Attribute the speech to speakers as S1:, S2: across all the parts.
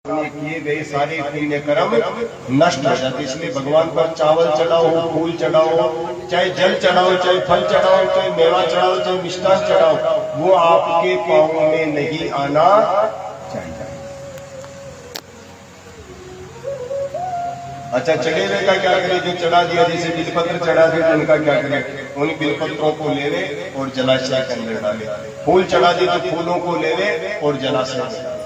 S1: अपने किए गए सारे पुण्य कर्म नष्ट हो जाते। इसलिए भगवान पर चावल चढ़ाओ, फूल चढ़ाओ, चाहे जल चढ़ाओ, चाहे फल चढ़ाओ, चाहे मेवा चढ़ाओ, चाहे मिष्ठान चढ़ाओ, वो आपके पाँव में नहीं आना चाहिए। अच्छा, चढ़े हुए का क्या करें? जो चढ़ा दिया, जैसे बिलपत्र चढ़ा दिए तो उनका क्या करें? उन बिलपत्रों को लेवे और जलाशय के अंदर डाले। फूल चढ़ा दिए तो फूलों को लेवे और जलाशय में।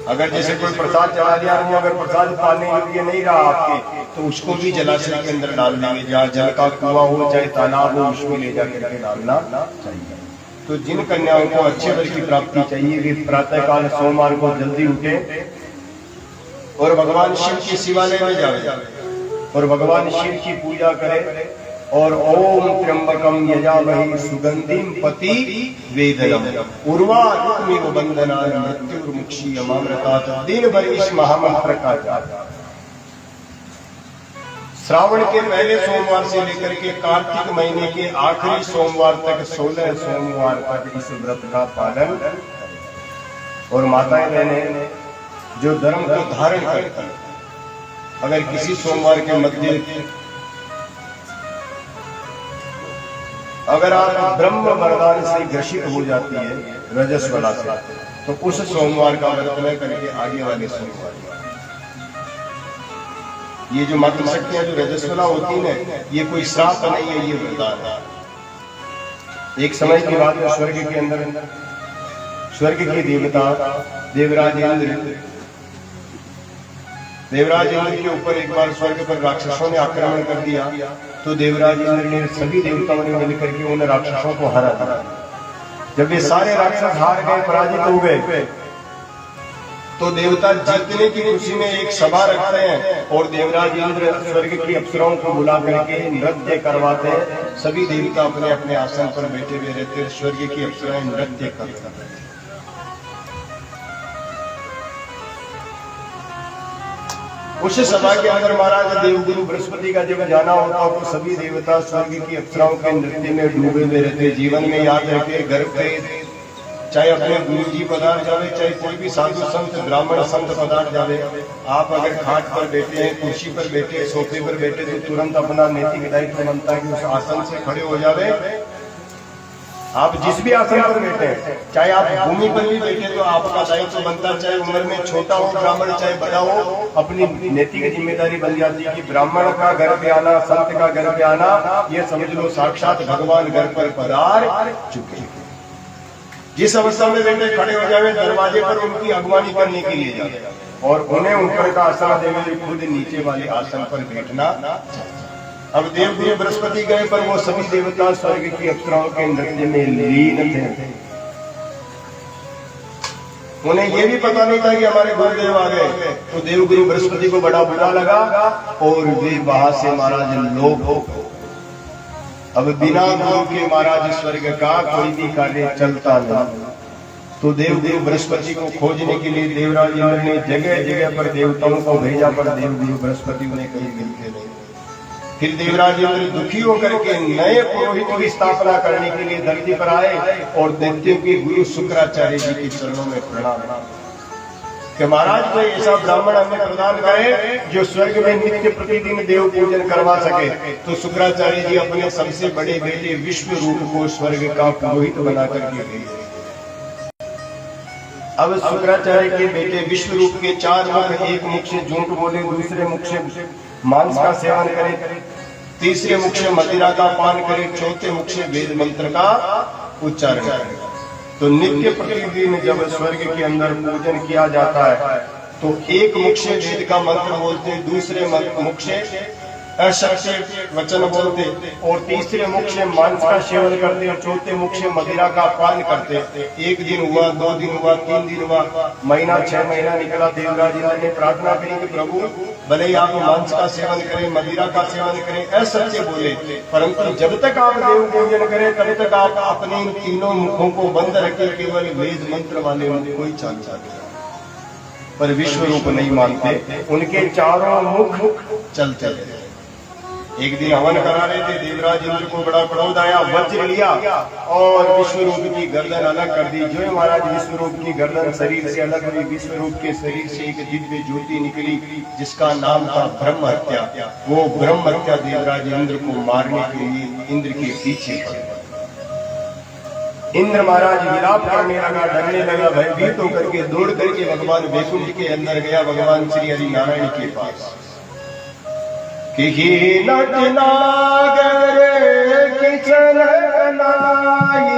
S1: अगर जैसे कोई प्रसाद चढ़ा दिया, वो अगर प्रसाद पाने योग्य नहीं रहा आपके, तो उसको भी जलाशय के अंदर डाल देंगे। जहाँ जल का कुआं हो चाहे तालाब हो, उसमें ले जाकर के डालना चाहिए। तो जिन कन्याओं को अच्छे वर की प्राप्ति चाहिए, वे प्रातः काल सोमवार को जल्दी उठे और भगवान शिव के शिवालय में जाए और भगवान शिव की पूजा करें और ओम त्र्यंबकम यजामहे सुगंधिम पति वेदनम उर्वारुकमिव बंधनान् मृत्युर्मुक्षीयमामृतात्। दिन भर इस महामंत्र का जाप। श्रावण के पहले सोमवार से लेकर के कार्तिक महीने के आखिरी सोमवार तक 16 सोमवार तक इस व्रत का पालन। और माताएं बहनें जो धर्म को धारण करती, अगर किसी सोमवार के मध्य अगर आप ब्रह्म वरदान से ग्रसित हो जाती है रजस्वला से, तो उस सोमवार का व्रत न करके आगे वाले सोमवार, ये जो मातृशक्तियां जो रजस्वला होती है, ये कोई श्राप नहीं है, ये वरदान है। एक समय की बात है, स्वर्ग के अंदर स्वर्ग के देवता देवराज इंद्र के ऊपर एक बार स्वर्ग पर राक्षसों ने आक्रमण कर दिया। तो देवराज इंद्र ने सभी देवताओं ने मिलकर के उन राक्षसों को हरा दिया। जब ये सारे राक्षस हार गए, पराजित हो गए, तो देवता जीतने की खुशी में एक सभा रखते हैं और देवराज इंद्र स्वर्ग की अप्सराओं को बुला करके नृत्य करवाते हैं। सभी देवता अपने अपने आसन पर बैठे हुए रहते हैं, स्वर्ग की अप्सराएं नृत्य करते हैं। उस सभा के अंदर महाराज देवगुरु बृहस्पति का जब जाना होता तो सभी देवता स्वर्ग की अप्सराओं के नृत्य में डूबे हुए रहते। जीवन में याद रखे, घर पे चाहे अपने गुरु जी पधार जावे, चाहे कोई भी साधु संत ब्राह्मण संत पधार जावे, आप अगर खाट पर बैठे हैं, कुर्सी पर बैठे, सोफे पर बैठे, तो तुरंत अपना नैतिक दायित्व बनता है कि उस आसन से खड़े हो जावे। आप जिस भी आसन पर बैठे, चाहे आप भूमि पर भी बैठे, तो आपका दायित्व बनता है, चाहे उम्र में छोटा हो ब्राह्मण, चाहे बड़ा हो, अपनी नैतिक जिम्मेदारी बन जाती है कि ब्राह्मण का घर पे आना, संत का घर पे आना, ये समझ लो साक्षात भगवान घर पर पधार चुके। जिस अवस्था में बैठे खड़े हो जावे, दरवाजे पर उनकी अगवानी करने के लिए जाए और उन्हें ऊपर का आसन देवे, खुद नीचे वाले आसन पर बैठना। अब देवगुरु बृहस्पति गए, पर वो सभी देवता स्वर्ग की अप्सराओं के नृत्य में लीन थे। उन्हें ये भी पता नहीं था कि हमारे गुरुदेव आ गए। तो देवगुरु बृहस्पति को बड़ा बुरा लगा और वे वहां से महाराज लोप हो। अब बिना गुरु के महाराज स्वर्ग का कोई भी कार्य चलता नहीं। तो देवगुरु बृहस्पति को खोजने के लिए देवराज इंद्र ने जगह जगह पर देवताओं को भेजा, पर देवगुरु बृहस्पति उन्हें कहीं मिलते नहीं। फिर देवराज इंद्र दुखी होकर के नए पुरोहित की स्थापना करने के लिए धरती पर आए और दैत्यों के गुरु शुक्राचार्य जी के चरणों में प्रणाम कि महाराज कोई ऐसा ब्राह्मण हमें प्रदान करे जो स्वर्ग में नित्य प्रतिदिन देव पूजन करवा सके। तो शुक्राचार्य जी अपने सबसे बड़े बेटे विश्व रूप को स्वर्ग का पुरोहित बना करके भेजे। अब शुक्राचार्य के बेटे विश्व रूप के 4 मुख, एक मुख से झूठ बोले, दूसरे मुख से मांस का सेवन करे, तीसरे मुख से मदिरा का पान करे, चौथे मुख से वेद मंत्र का उच्चारण करे। तो नित्य प्रतिदिन जब स्वर्ग के अंदर पूजन किया जाता है, तो एक मुख से वेद का मंत्र बोलते, दूसरे मुख से असत्य वचन बोलते, और तीसरे मुख से मांस का सेवन करते, और चौथे मुख से मदिरा का पान करते। 1 दिन हुआ, 2 दिन हुआ, 3 दिन हुआ, महीना 6 महीना निकला। देवराज इंद्र ने प्रार्थना करी कि प्रभु भले ही आप मांस का सेवन करें, मदिरा का सेवन करें, असत्य बोले, परंतु जब तक आप देव पूजन करें तब तक आप अपने इन तीनों मुखों को बंद रखें, केवल वेद मंत्र वाले उनके कोई चाल चाहे। पर विश्व रूप नहीं मानते, उनके चारों मुख चलते। एक दिन हवन करा रहे थे, देवराज इंद्र को बड़ा क्रोध आया, वज्र लिया और विश्वरूप की गर्दन अलग कर दी। जो है महाराज विश्वरूप की गर्दन शरीर से अलग हुई, विश्वरूप के शरीर से एक दिव्य ज्योति निकली जिसका नाम था ब्रह्म हत्या। वो ब्रह्म हत्या देवराज इंद्र को मारने के लिए इंद्र के पीछे पड़े। इंद्र महाराज विलाप करने लगा, डरने लगा, भयभीत होकर के दौड़ करके भगवान वैकुंठ के अंदर गया, भगवान श्री हरि नारायण के पास। कि नट नागर किचन नाई,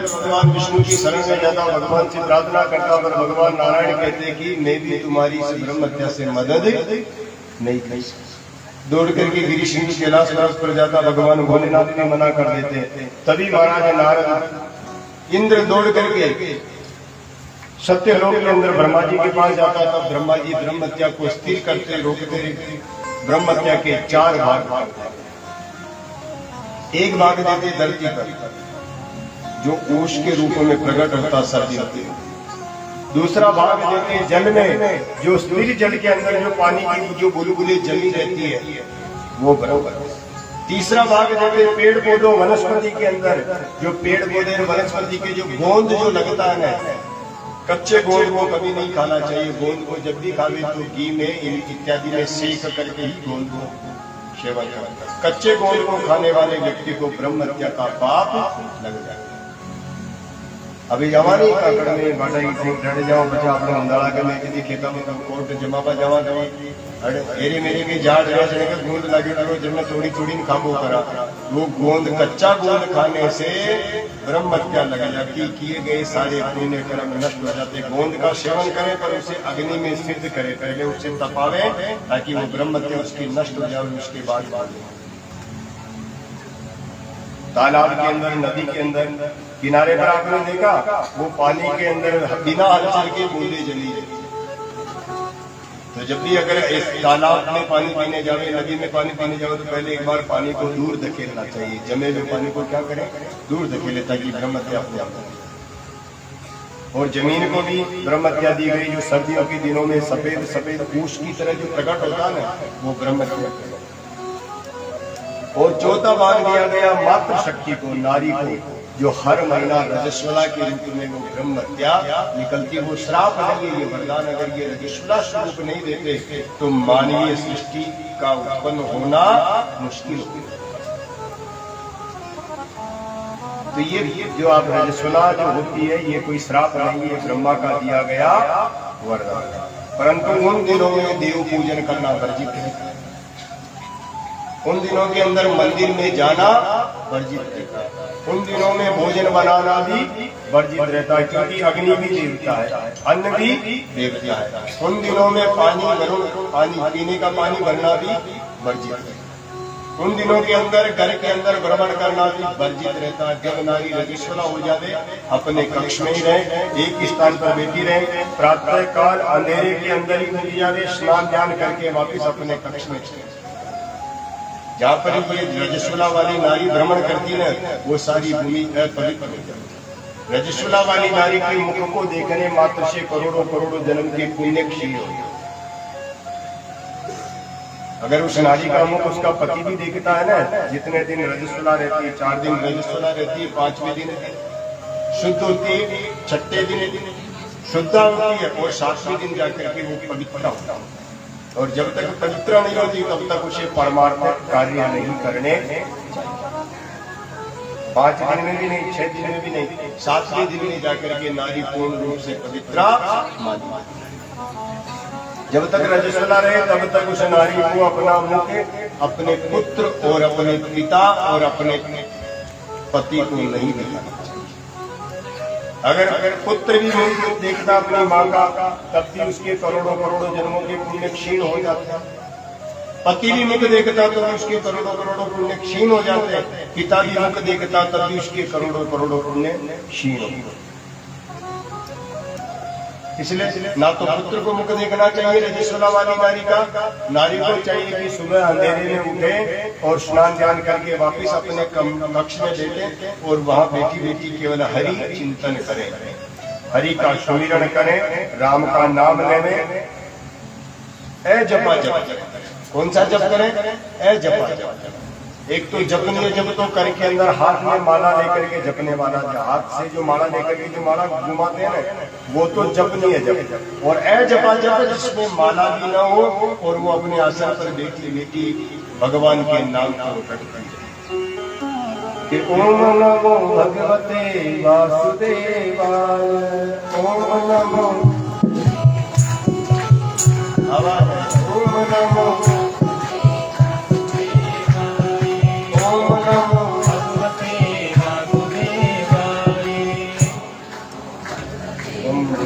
S1: भगवान विष्णु की शरण में जाता, भगवान से प्रार्थना करता, और भगवान नारायण कहते कि मैं भी तुम्हारी इस ब्रह्म हत्या से मदद नहीं कर सकता। दौड़ करके गिरी सिंह कैलाश पर्वत पर जाता, भगवान भोलेनाथ भी मना कर देते। तभी महाराज नारद इंद्र दौड़ करके सत्यलोक के अंदर ब्रह्मा जी के पास जाता, तब ब्रह्मा जी ब्रह्म हत्या को स्थिर करते, रोकते। ब्रह्म हत्या के 4 भाग, एक भाग देते धरती पर जो ओश के रूप में प्रकट होता सर्दी होती है, दूसरा भाग देते जल में, जो स्थिर जल के अंदर जो पानी की जो बुलबुलें जमी रहती है वो बराबर। तीसरा भाग देते पेड़ पौधों वनस्पति के अंदर, जो पेड़ पौधे वनस्पति के जो गोंद जो लगता है ना, कच्चे गोंद को कभी नहीं खाना चाहिए। गोंद को जब भी खावे तो घी में इत्यादि में सेक करके ही गोंद को सेवन करना। कच्चे गोंद को खाने वाले व्यक्ति को ब्रह्म हत्या का पाप लग जाता है। अभी जवानी काकड़ में बाटा की ढड़ जाओ बचा अपने अंदाड़ा के में किसी खेतों में कोर्ट जमा पा जमा जमा अरे मेरे भी जाट रहे के गोंद लगे करो जब मैं थोड़ी थोड़ी खाबो करा। वो गोंद कच्चा गोंद खाने से ब्रह्म हत्या लग जाती, किए गए सारे पुण्य कर्म नष्ट हो जाते। गोंद का सेवन करें पर उसे अग्नि में सिद्ध करे, पहले उसे तपावे ताकि वो ब्रह्म हत्या उसकी नष्ट हो जाए। उसके बाद तालाब के अंदर, नदी के अंदर किनारे पर आपने देखा वो पानी के अंदर बिना हलचल के बूंदे जली रहती। तो जब भी अगर इस तालाब में पानी पीने जावे, नदी में पानी पीने जावे, तो पहले एक बार पानी को दूर धकेलना चाहिए। जमे हुए पानी को क्या करें, दूर धकेले ताकि ब्रह्म हत्या अपने आप। और जमीन को भी ब्रह्म हत्या दी गई। जो सर्दियों के दिनों में सफेद सफेद पूछ की तरह जो प्रकट होता है ना, वो ब्रह्म हत्या। और चौथा भाग दिया गया मातृ शक्ति को, नारी को, जो हर महीना रजस्वला के रूप में वो ब्रह्म हत्या निकलती। वो श्राप नहीं है, ये वरदान। अगर ये रजस्वला स्वरूप नहीं देते तो मानवीय सृष्टि का उत्पन्न होना मुश्किल होगा। तो ये जो आप रजस्वला जो होती है, ये कोई श्राप नहीं है, ब्रह्मा का दिया गया वरदान। परंतु उन दिनों में देव पूजन करना वर्जित है। उन दिनों के अंदर मंदिर में जाना वर्जित रहता है। उन दिनों में भोजन बनाना भी वर्जित रहता है, क्योंकि अग्नि भी देवता है, अन्न भी देवता है। उन दिनों में पानी पीने का पानी भरना भी वर्जित है। उन दिनों के अंदर घर के अंदर भ्रमण करना भी वर्जित रहता। जब नारी रजस्वला हो जावे अपने कक्ष में ही रहे, एक ही स्थान पर बैठी रहे, प्रातः काल अंधेरे के अंदर ही उठ जावे, स्नान ध्यान करके वापिस अपने कक्ष में चले। जहाँ पर ये रजस्वला वाली नारी भ्रमण करती है वो सारी भूमि अपवित्र हो जाती। रजस्वला वाली नारी के मुख को देखने मात्र से करोड़ों करोड़ों जन्म के पुण्य क्षीण हो जाते। अगर उस नारी का मुख उसका पति भी देखता है ना, जितने दिन रजस्वला रहती है, 4 दिन रजस्वला रहती है, 5वें दिन शुद्ध होती है, 6ठे दिन शुद्ध होती है और 7वें दिन जाकर के वो पवित्र होता है। और जब तक पवित्र नहीं होती तब तक उसे परमार्थ कार्य नहीं करने, 5 दिन में भी नहीं, 6 दिन में भी नहीं, 7वें दिन में जाकर के नारी पूर्ण रूप से पवित्र मानी। जब तक रजस्वला रहे तब तक उस नारी को अपना मुख अपने पुत्र और अपने पिता और अपने पति को नहीं दिखाना चाहिए। अगर पुत्र भी मुख देखता अपनी माँ का तब भी उसके करोड़ों करोड़ों जन्मों के पुण्य क्षीण हो जाते। पति भी मुख देखता तो भी उसके करोड़ों करोड़ों पुण्य क्षीण हो जाते। पिता भी मुख देखता तब भी उसके करोड़ों करोड़ों पुण्य क्षीण हो जाते। इसलिए ना तो पुत्र को मुख देखना चाहिए रजस्वला वाली नारी का, नारी को चाहिए कि सुबह अंधेरे में उठे और स्नान ध्यान करके वापिस अपने कक्ष में बैठे और वहां बैठी बैठी केवल हरि चिंतन करें, हरि का सुमिरन करें, राम का नाम लेवे, ए जपा जप। कौन सा जप करें? ए जपा जप। एक तो जपनीय जप तो कर के अंदर हाथ में माला लेकर के जपने वाला, हाथ से जो माला लेकर के जो माला घुमाते हैं ना वो तो जपनीय जप। और ए जपा जप जिसमें माला भी ना हो और वो अपने आसन पर बैठी बैठी भगवान के नाम को रटती कि ओम नमो भगवते वासुदेवाय, ओम नमो आवाज, ओम नमो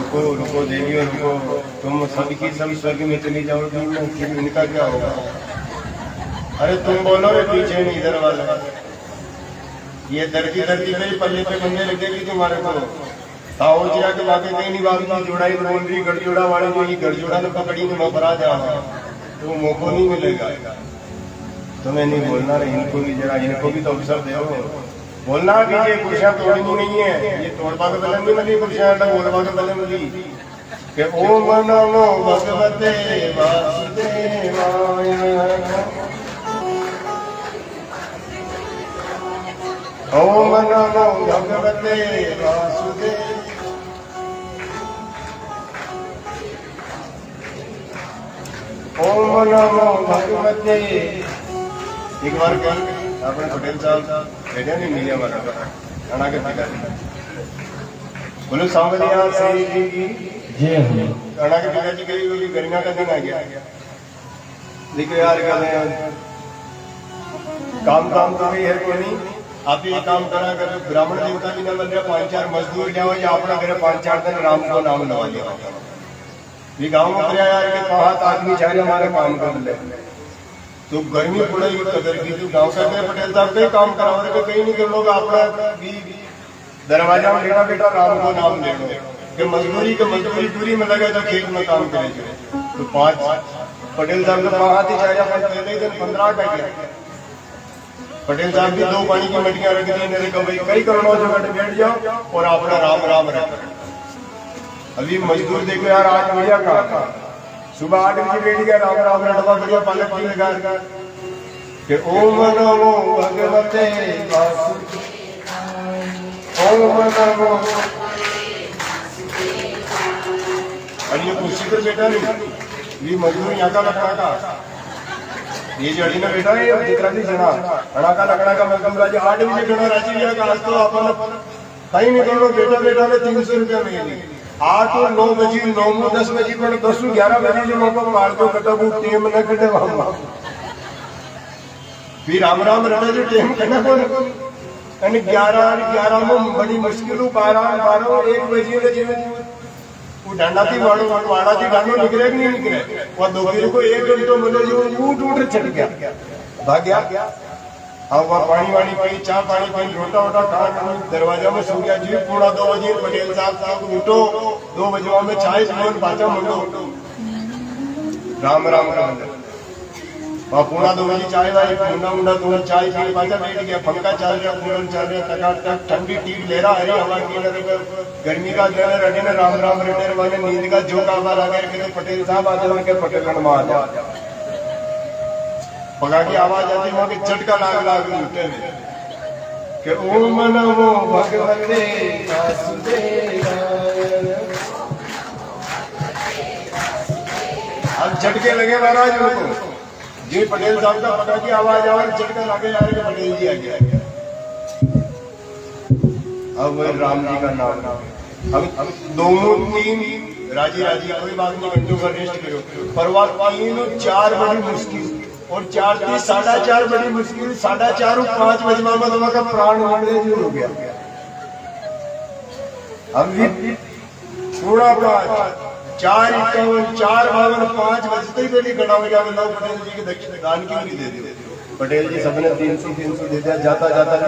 S1: रुको देवियों, रुको, तुम सबकी सब स्वर्ग में चली जाओगी, फिर इनका क्या होगा? अरे तुम बोलो रे पीछे नहीं इधर वाला, ये धरती धरती पे पल्ले पे बनने लगेगी तुम्हारे को। आओ जिया के बाकी कहीं नहीं बात जोड़ाई बोल रही गढ़जोड़ा वाले जो ये गढ़जोड़ा ने पकड़ी में मफरा जाओ तो मौको नहीं मिलेगा। तुम्हें नहीं बोलना रे, इनको भी जरा, इनको भी तो अवसर दो बोलना कि ये कुर्सियां तोड़नी नहीं है, ये तोड़वा के बलन नहीं मिली कुर्सियां, बोलवा के बलन मिली कि ओम नमो भगवते वासुदेवाय, ओम नमो भगवते वासुदेवाय, ओम नमो भगवते। एक बार कर अपने पटेल साहब बैठे नहीं मिले हमारा अना के पिताजी, बोलो सांवलिया श्री जी की जय हो। अना के पिताजी कही हुई गर्मियों का दिन आ गया, देखो यार काम काम तो नहीं है कोई नहीं, आप ये काम करा कर ब्राह्मण देवता भी न बन रहे, 5-4 मजदूर लिया या अपना घर 5-4 दिन राम को नाम लगा लिया। ये गाँव में यार के 5 आदमी चाहिए हमारा काम कर ले, तो गर्मी पड़ेगी कदर की, तो गाँव का पटेल साहब कई काम कराओ तो कहीं नहीं कर लोग अपना दरवाजा में लेना बेटा राम को नाम ले लो कि मजदूरी के मजदूरी दूरी में लगे तो खेत में काम करेंगे। तो 5 पटेल साहब को 5 हाथी चाहिए, पहले दिन 15 का गया। पटेल साहब भी 2 पानी की मटियां रख दी, मेरे को भाई कई करोड़ों जगह बैठ जाओ और अपना राम राम रख। अभी मजदूर देखो यार आज भैया कहा सुबह 8 बजे बैठ गया राम राम रटवा बढ़िया पालक की लगा कि ओम नमो भगवते वासुदेवाय, ओम नमो। और ये कुर्सी पर बैठा नहीं, ये मजदूर यहाँ का लकड़ा का, ये जो अड़ी में बैठा है ये दिख रहा थी जना अड़ा का लकड़ा का मतलब राजी 8 बजे खड़ा राजी भैया का। आज तो अपन कहीं नहीं करो बेटा बेटा ने 300 रुपया मिलेगी। 8 और 9 बजे 9 10 बजे पर 10 11 बजे जो मौका मार दो कटबू टेम न कटे वहां फिर राम राम रहे जो टेम करना को यानी 11 में बड़ी मुश्किल 12 1 बजे ने जीवन वो डांडा थी वाड़ा थी डांडो निकले कि नहीं निकले, वो दोपहर को 1 घंटो मिले जो ऊट छट गया भाग गया। अब वह पानी वानी पी, चाय पानी पी, रोटा वोटा खा, दरवाजा में सो गया जी। 2:45 पटेल साहब उठो, 2 बजे में चाय पियो, बाचा मंडो, राम राम का मंदिर। 2:45 बजे चाय वाई, मुंडा तो चाय पी, बाचा बैठ गया। पंखा चल रहा, कूलर चल रहा, टकाटक ठंडी टीप ले रहा है हवा की। गर्मी का दिन रटे ने राम राम रटे वाले नींद का झोंका आवाज आ गया कि पटेल साहब आ जाओ, के पटेल में आ जाओ। पगा की आवाज आती, वहां के झटका लाग उठे में कि ओम नमो भगवते वासुदेवाय। अब झटके लगे महाराज उनको जी। पटेल साहब का पगा की आवाज आवाज झटका लगे जा रहे, पटेल जी आ गया। अब वही राम जी का नाम। अब 2-3 राजी कोई बात नहीं, घंटों का रेस्ट करो। पर वह 3-4 बड़ी मुश्किल, और 4 से 4:30 बड़ी मुश्किल, 4:30 और 5 बजे में का प्राण जो हो गया। अब भी थोड़ा 4:51, 4:52, 5 बजते ही पहले खड़ा हो गया। पटेल जी के दक्षिण दान क्यों नहीं दे दिए? पटेल जी सबने 300 दे दिया। जाता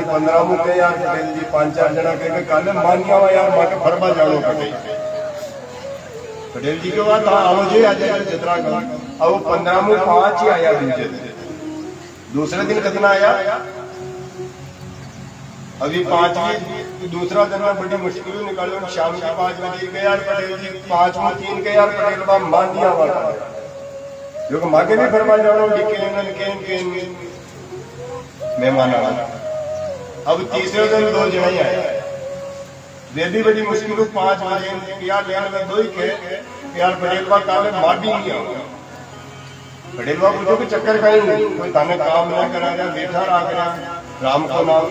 S1: 15 मुके यार पटेल जी 5-4 जना कह काले मानिया हुआ यार माँ के फरमा जानो पटेल जी के बाद आओ जी आ जाए जितना का। अब 15 मुँह 5 ही आया दूसरे दिन कितना आया? अभी 5वीं दूसरा दिन में बड़ी मुश्किल निकालो। शाम के 5 बजे के यार पटेल जी 5 में 3 के यार पटेल बाबा मान दिया वाला जो मांगे भी फरमा जाओ के मेहमान आना। अब तीसरे दिन 2 जने आए, वे भी बड़ी मुश्किल 5 बजे यार लेने में 2 ही के यार पटेल बाबा काले मार भी नहीं आओ। पटेल बाबा पूछो कि चक्कर कहीं नहीं, कोई ताने काम ना करा रहा, बैठा रहा करा राम को नाम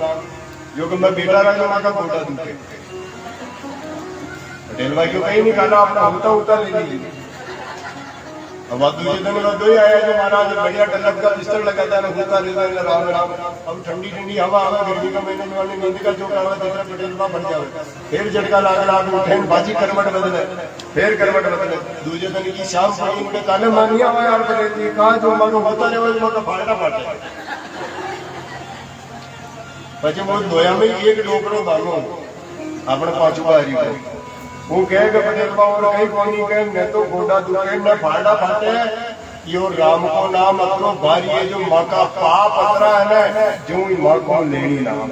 S1: जो कि मैं बेटा रहा माँ का गोटा दूंगे। पटेल भाई क्यों कहीं नहीं खाना, अपना होता ले लीजिए। अब दूसरे दिन में 2 ही आया जो महाराज बढ़िया टलक का बिस्तर लगाता है ना, होता रहता है राम राम। अब ठंडी हवा आवा, गर्मी का महीने में वाले नींद का जो आवा दूसरा पटेल बाबा बन जाओ। फिर झटका लाग उठे, बाजी करवट बदले, फिर करवट बदले। दूसरे दिन की शाम को इनके काले मानिया हुआ यार पटेल जी कहा जो मानो होता रहे वो फाटा फाटे। પછી वो धोया में एक डोकरो दानो अपने पाछू बारी को वो कहेगा पटेल बाबा कहीं कोनी कहे मैं तो गोडा दुखे मैं फाड़ा फाटे। यो राम को नाम अपनो भारी है जो माँ का पाप अतरा है ना जो माँ को लेनी नाम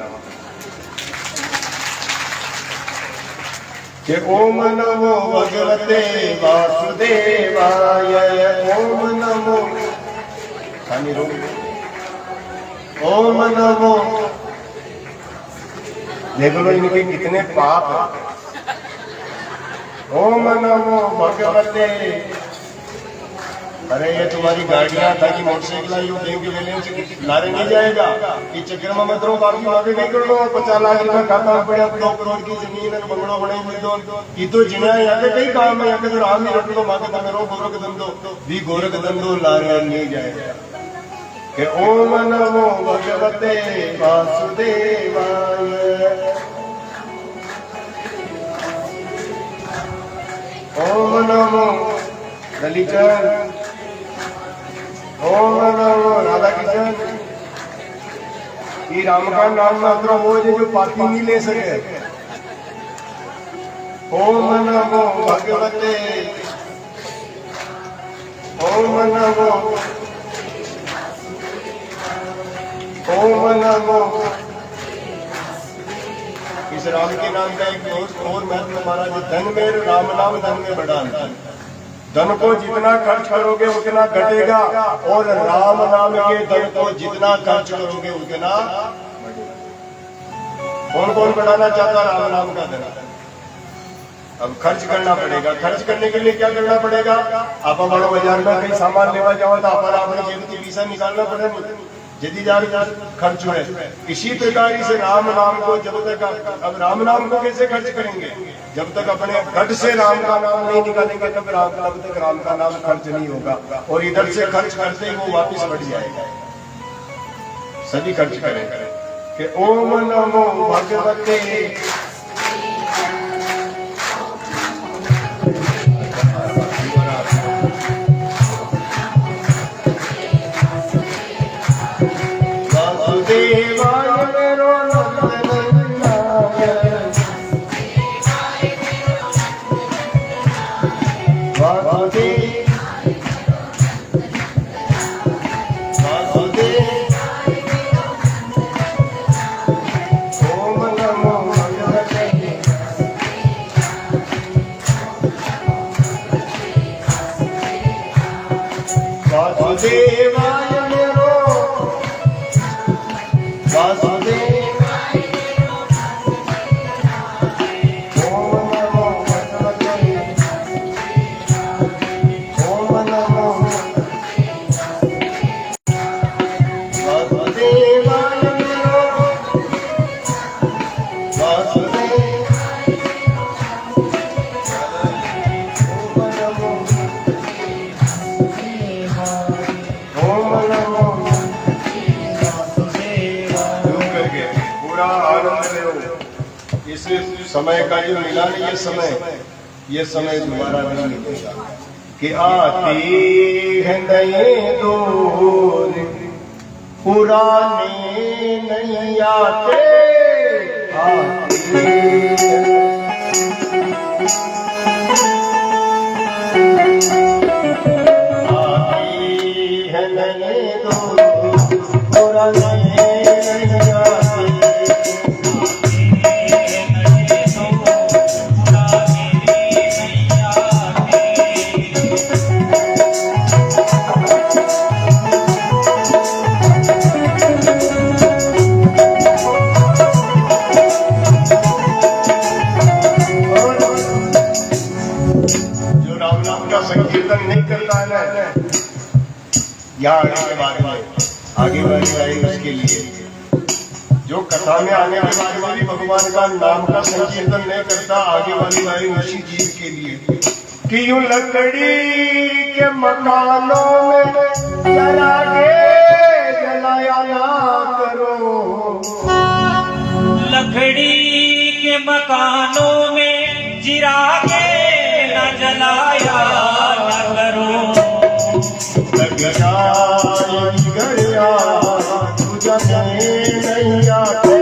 S1: के ओम नमो भगवते वासुदेवाय। ओम नमो ओम नमो। देख लो इनके कितने पाप है। ओम नमो भगवते। अरे ये तुम्हारी गाड़ियां था कि मोटरसाइकिल यू देव के लेने से लारे नहीं जाएगा कि चक्कर में मत रहो। बाकी आगे नहीं कर लो 50 लाख रुपया खाता पड़ा 2 करोड़ की जमीन है बंगलो बने हुए दो तो जिना यहाँ पे कई काम है। यहाँ पे तो राम ही रख लो माँ के तुम्हें रो गोरख धंधो भी गोरख धंधो लारे नहीं जाएगा कि ओम नमो भगवते वासुदेवाय। ओम नमो ललिचन। ओम नमो राधा कृष्ण। ये राम का नाम मात्र वो है जो पापी नहीं ले सके। ओम नमो भगवते। ओम नमो। ओम नमो। इस राम के नाम का एक और महत्व महाराज धन में राम नाम धन में बड़ा अंतर। धन को जितना खर्च करोगे उतना घटेगा और राम नाम के धन को जितना खर्च करोगे उतना कौन कौन बढ़ाना चाहता राम नाम का धन। अब खर्च करना पड़ेगा। खर्च करने के लिए क्या करना पड़ेगा? आप बड़ो बाजार में कहीं सामान लेवा जाओ तो आपने जेब से पैसा निकालना पड़ेगा यदि खर्च हुए। इसी प्रकार इस राम नाम को जब तक अब राम नाम को कैसे खर्च करेंगे? जब तक अपने घट से राम का नाम नहीं निकालेंगे तब तक राम का नाम खर्च नहीं होगा। और इधर से खर्च करते ही वो वापिस बढ़ जाएगा। सभी खर्च करेंगे कि ओम नमो भगवते। वासुदेवाय मेरो वासुदेवाय ओम नमो भगवते ओम नमो वासुदेवाय मेरो वासुदेवाय इस समय का जो मिला नहीं ये समय दोबारा नहीं मिलेगा कि आती है नए दौर पुराने नहीं आते आती है नए दौर पुराने नहीं आते संकीर्तन नहीं करता है ना यहाँ आगे वाली आई उसके लिए जो कथा में आने के बाद में भी भगवान का नाम का संकीर्तन नहीं करता आगे वाली आई उसी जीव के लिए कि यूं लकड़ी के मकानों में जला के जलाया ना करो
S2: लकड़ी के मकानों में जिरा के न जलाया न करो
S1: लग जाएगी गया तुझे नहीं आते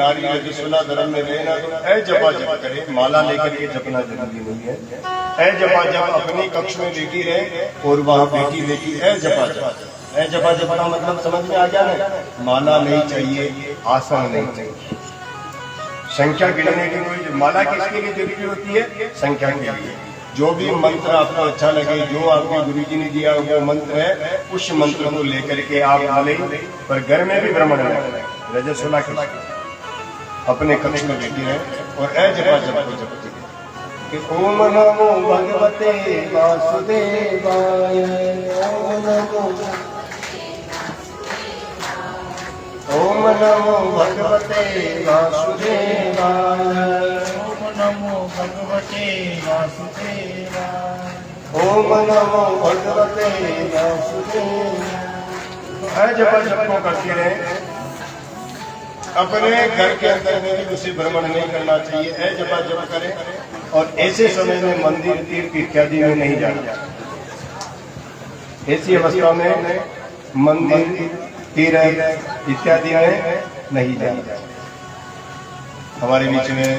S1: नारी रजस्वला धर्म में रहना तो ऐ जपा जप करे, माला लेकर के जपना जरूरी नहीं है। ऐ जपा जप अपनी कक्ष में बैठी रहे और वहाँ बैठी बैठी ऐ जपा जप। ऐ जपा जप का मतलब समझ में आ गया ना? माला नहीं चाहिए, आसन नहीं चाहिए, संख्या गिनने की कोई, माला किसके लिए जरूरी होती है? संख्या के लिए। जो भी मंत्र आपको अच्छा लगे, जो आपके गुरु जी ने दिया वो मंत्र है, उस मंत्र को लेकर के आप बोले। पर घर में भी भ्रमण है, रजस्वला के अपने कक्ष में बैठी है और ऐ जपा जप को जपती है कि ओम नमो भगवते वासुदेवाय, ओम नमो नमो भगवते वासुदेवाय।
S3: ओम नमो भगवते वासुदेवाय।
S1: ओम नमो भगवते वासुदेवाय। जब जपो करते रहे, अपने घर के अंदर में भी उसे भ्रमण नहीं करना चाहिए। जब जप करें और ऐसे समय में मंदिर तीर्थ इत्यादि में नहीं जाना। ऐसी अवस्था में मंदिर तीर्थ इत्यादि में नहीं जाना। हमारे बीच में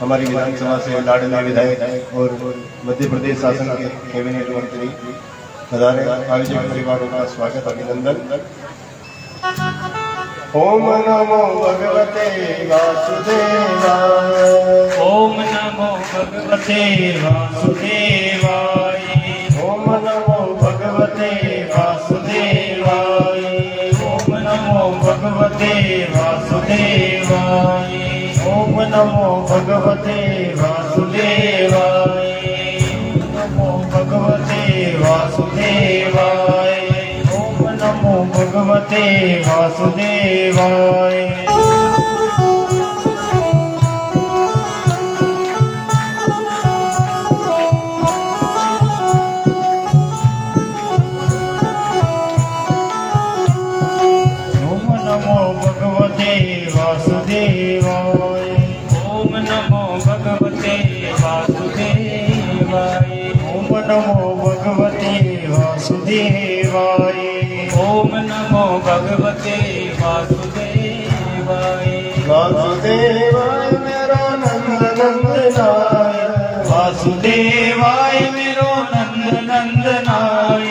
S1: हमारी विधानसभा से लाडला विधायक और मध्य प्रदेश शासन के कैबिनेट मंत्री पधारे। आयोजक परिवारों का स्वागत अभिनंदन। ओम नमो भगवते वासुदेवाय।
S3: ओम नमो भगवते वासुदेवाय।
S1: ओम नमो भगवते
S3: वासुदेवाय। ओम नमो भगवते वासुदेवाय। ओम नमो भगवते वासुदेवाय। नमो भगवते वासुदेवाय। ओम नमो भगवते वासुदेवाय। ओम नमो भगवते वासुदेवाय। ओम नमो भगवते वासुदेवाय। ओम नमो भगवते वासुदेवाय। ओम नमो भगवते वासुदेवाय।
S1: वासुदेवाय मेरो नंद नंदनाय।
S3: वासुदेवाय मेरो नंद नंदनाय।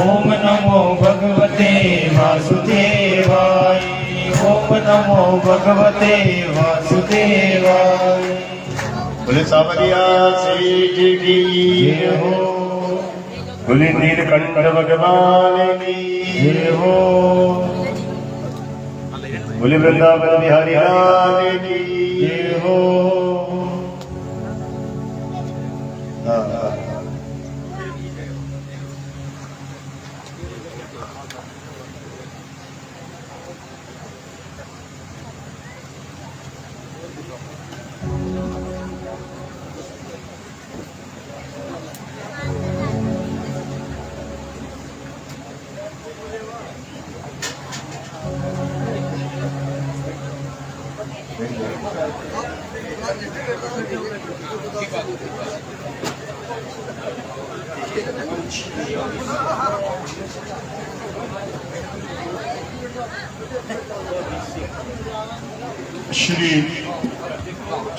S3: ओम नमो भगवते वासुदेवाय। ओम नमो भगवते वासुदेवाय।
S1: बोले सावरिया सेठ की
S3: जय हो,
S1: बोले नीलकंठ भगवान की
S3: जय हो,
S1: बोले वृंदावन बिहारी लाल की
S3: जय हो।
S1: हाँ, हाँ।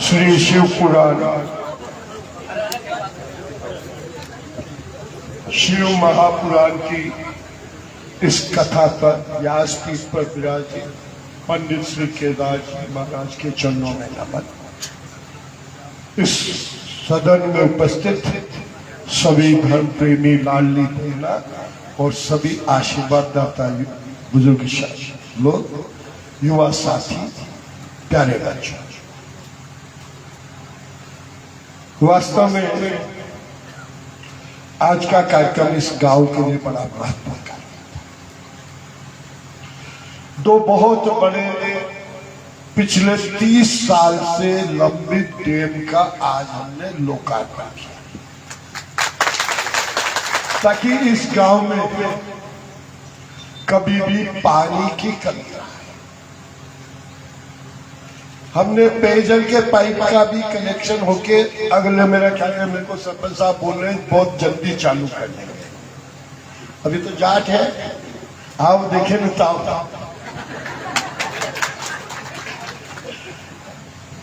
S4: श्री शिव पुराण शिव महापुराण की इस कथा पर व्यासपीठ पर विराजित पंडित श्री केदार जी महाराज के चरणों में नमन। इस सदन में उपस्थित सभी धर्म प्रेमी लाडली बहना और सभी आशीर्वाद दाता बुजुर्ग लोग, युवा साथी, प्यारे बच्चों, वास्तव में आज का कार्यक्रम इस गांव के लिए बड़ा महत्वपूर्ण कार्यक्रम। दो बहुत बड़े पिछले 30 साल से लंबित डैम का आज हमने लोकार्पण किया ताकि इस गांव में कभी भी पानी की कमी ना आए। हमने पेयजल के पाइप का भी कनेक्शन होके अगले, मेरा ख्याल है, मेरे को सरपंच साहब बोल रहे हैं बहुत जल्दी चालू कर देंगे। अभी तो जाट है, आओ देखे बताओ,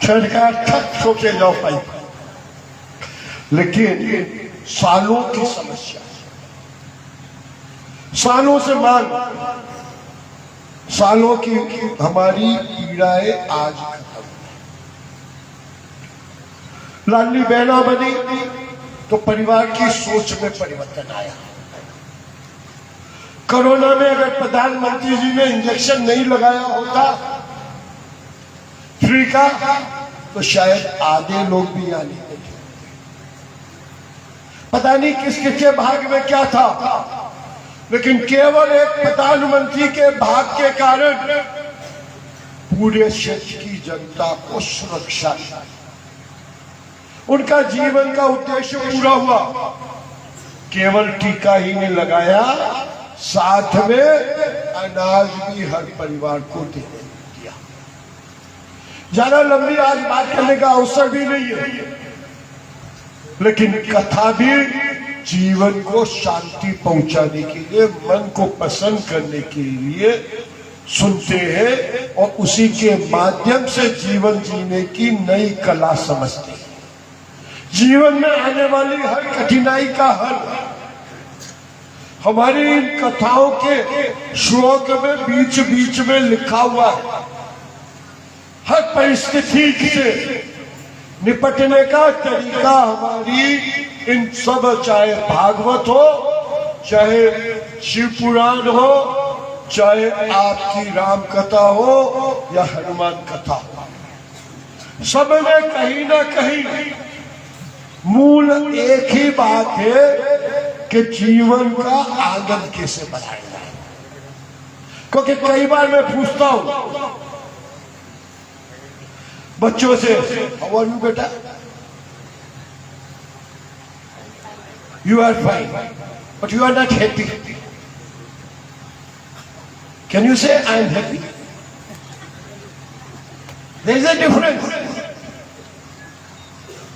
S4: छड़का ठक ठोके जाओ पाइप। लेकिन सालों की समस्या, सालों से मांग, सालों की हमारी पीड़ाएं आज खत्म। लाडली बहना बनी तो परिवार की सोच में परिवर्तन आया। कोरोना में अगर प्रधानमंत्री जी ने इंजेक्शन नहीं लगाया होता फ्री का, तो शायद आधे लोग भी यहाँ नहीं थे। पता नहीं किस किसके भाग्य में क्या था, लेकिन केवल एक प्रधानमंत्री के भाग्य के कारण पूरे क्षेत्र की जनता को सुरक्षा दी। उनका जीवन का उद्देश्य पूरा हुआ। केवल टीका ही नहीं लगाया, साथ में अनाज भी हर परिवार को देने दिया। ज्यादा लंबी आज बात करने का अवसर भी नहीं है, लेकिन कथा भी जीवन को शांति पहुंचाने के लिए, मन को प्रसन्न करने के लिए सुनते हैं और उसी के माध्यम से जीवन जीने की नई कला समझते हैं। जीवन में आने वाली हर कठिनाई का हल हमारी इन कथाओं के श्लोक में बीच बीच में लिखा हुआ है। हर परिस्थिति से निपटने का तरीका हमारी इन सब, चाहे भागवत हो, चाहे शिव पुराण हो, चाहे आपकी राम कथा हो या हनुमान कथा हो, सब में कहीं ना कहीं मूल एक ही बात है कि जीवन का आनंद कैसे बढ़ाया जाए। क्योंकि कई बार मैं पूछता हूं बच्चों से, हाउ आर यू बेटा? You are fine, but you are not happy. Can you say I am happy? There is a difference.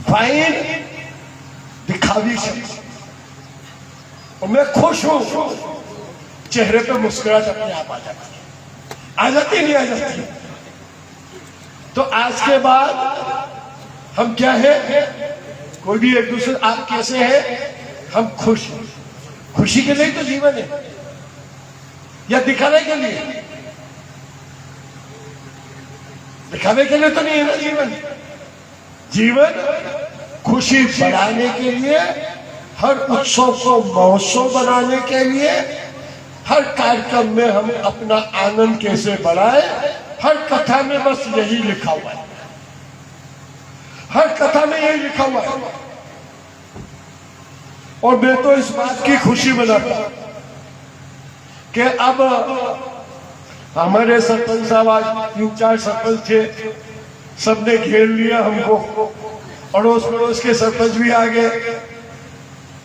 S4: Fine दिखावी से, और मैं खुश हूं, चेहरे पे मुस्कुराहट अपने आप आ जाती है। आ जाती नहीं आ जाती? तो आज के बाद हम क्या है, कोई भी एक दूसरे, आप कैसे हैं, हम खुश हैं। खुशी के लिए तो जीवन है, या दिखाने के लिए? दिखाने के लिए तो नहीं है ना जीवन। जीवन खुशी बढ़ाने के लिए, हर उत्सव को महोत्सव बनाने के लिए, हर कार्यक्रम में हम अपना आनंद कैसे बढ़ाएं, हर कथा में बस यही लिखा हुआ है। हर कथा में यही लिखा हुआ है। और मैं तो इस बात की खुशी मनाता हूं कि अब हमारे सरपंच साहब, आज 3-4 सरपंच थे, सबने घेर लिया हमको। अड़ोस पड़ोस के सरपंच भी आ गए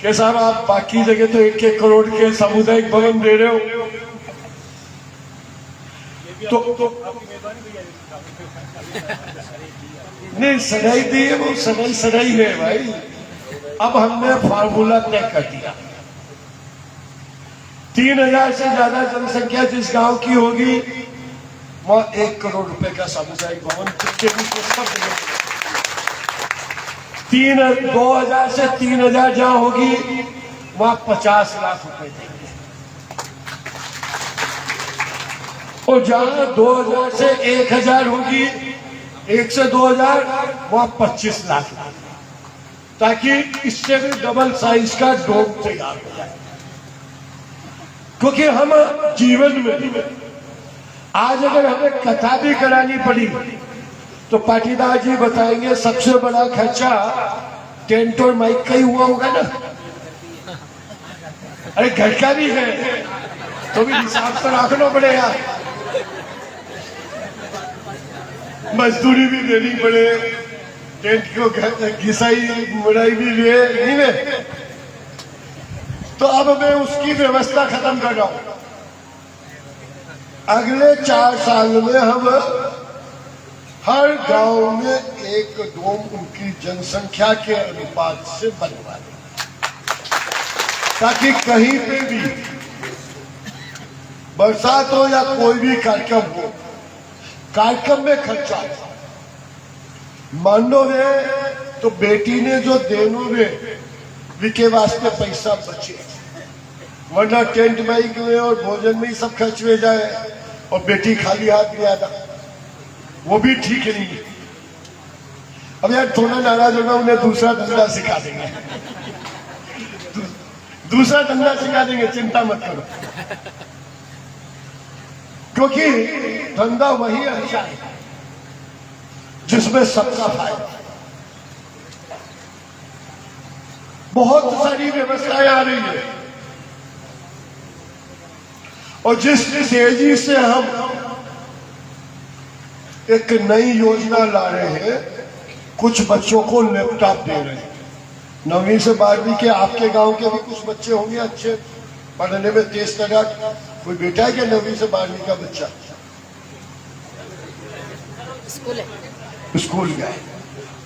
S4: कि साहब आप बाकी जगह तो 1-1 करोड़ के सामुदायिक भवन दे रहे हो, तो नहीं सगाई दी है, वो सगाई है भाई। अब हमने फार्मूला तय कर दिया, 3000 से ज्यादा जनसंख्या जिस गांव की होगी, वहां 1 करोड़ रुपए का सामुदायिक भवन जिसके भी 2000 से 3000 जहां होगी, वहां 50 लाख रुपए देंगे। और जहां 2000 से 1000 होगी, 1 से 2000, वहां 25 लाख, ताकि इससे भी डबल साइज का डोम तैयार हो जाए। क्योंकि हम जीवन में आज अगर हमें कथा भी करानी पड़ी, तो पाटीदार जी बताएंगे सबसे बड़ा खर्चा टेंट और माइक का ही हुआ होगा ना। अरे घर का भी है तो भी हिसाब तो रखना पड़ेगा, मजदूरी भी देनी पड़े, टेंट को घिसाई मुड़ाई भी नहीं है। तो अब मैं उसकी व्यवस्था खत्म कर रहा हूं। अगले 4 साल में हम हर गांव में 1 डोम उनकी जनसंख्या के अनुपात से बनवा दें, ताकि कहीं पे भी बरसात हो या कोई भी कार्यक्रम हो, कार्यक्रम में खर्चा मान लो वे तो बेटी ने जो देनों में विके वास्ते पैसा बचे, वरना टेंट माइक में और भोजन में ही सब खर्च हो जाए और बेटी खाली हाथ भी आता, वो भी ठीक नहीं है। अब यार थोड़ा नाराज होगा, उन्हें दूसरा धंधा सिखा देंगे, दूसरा धंधा सिखा देंगे, चिंता मत करो। क्योंकि धंधा वही अच्छा है जिसमें सबका फायदा। बहुत सारी व्यवस्थाएं आ रही है और जिस तेजी से हम एक नई योजना ला रहे हैं, कुछ बच्चों को लैपटॉप दे रहे हैं 9वीं से 12वीं के। आपके गांव के भी कुछ बच्चे होंगे अच्छे पढ़ने में तेज तरार। कोई बेटा है क्या 9वीं से 12वीं का बच्चा? स्कूल गया है।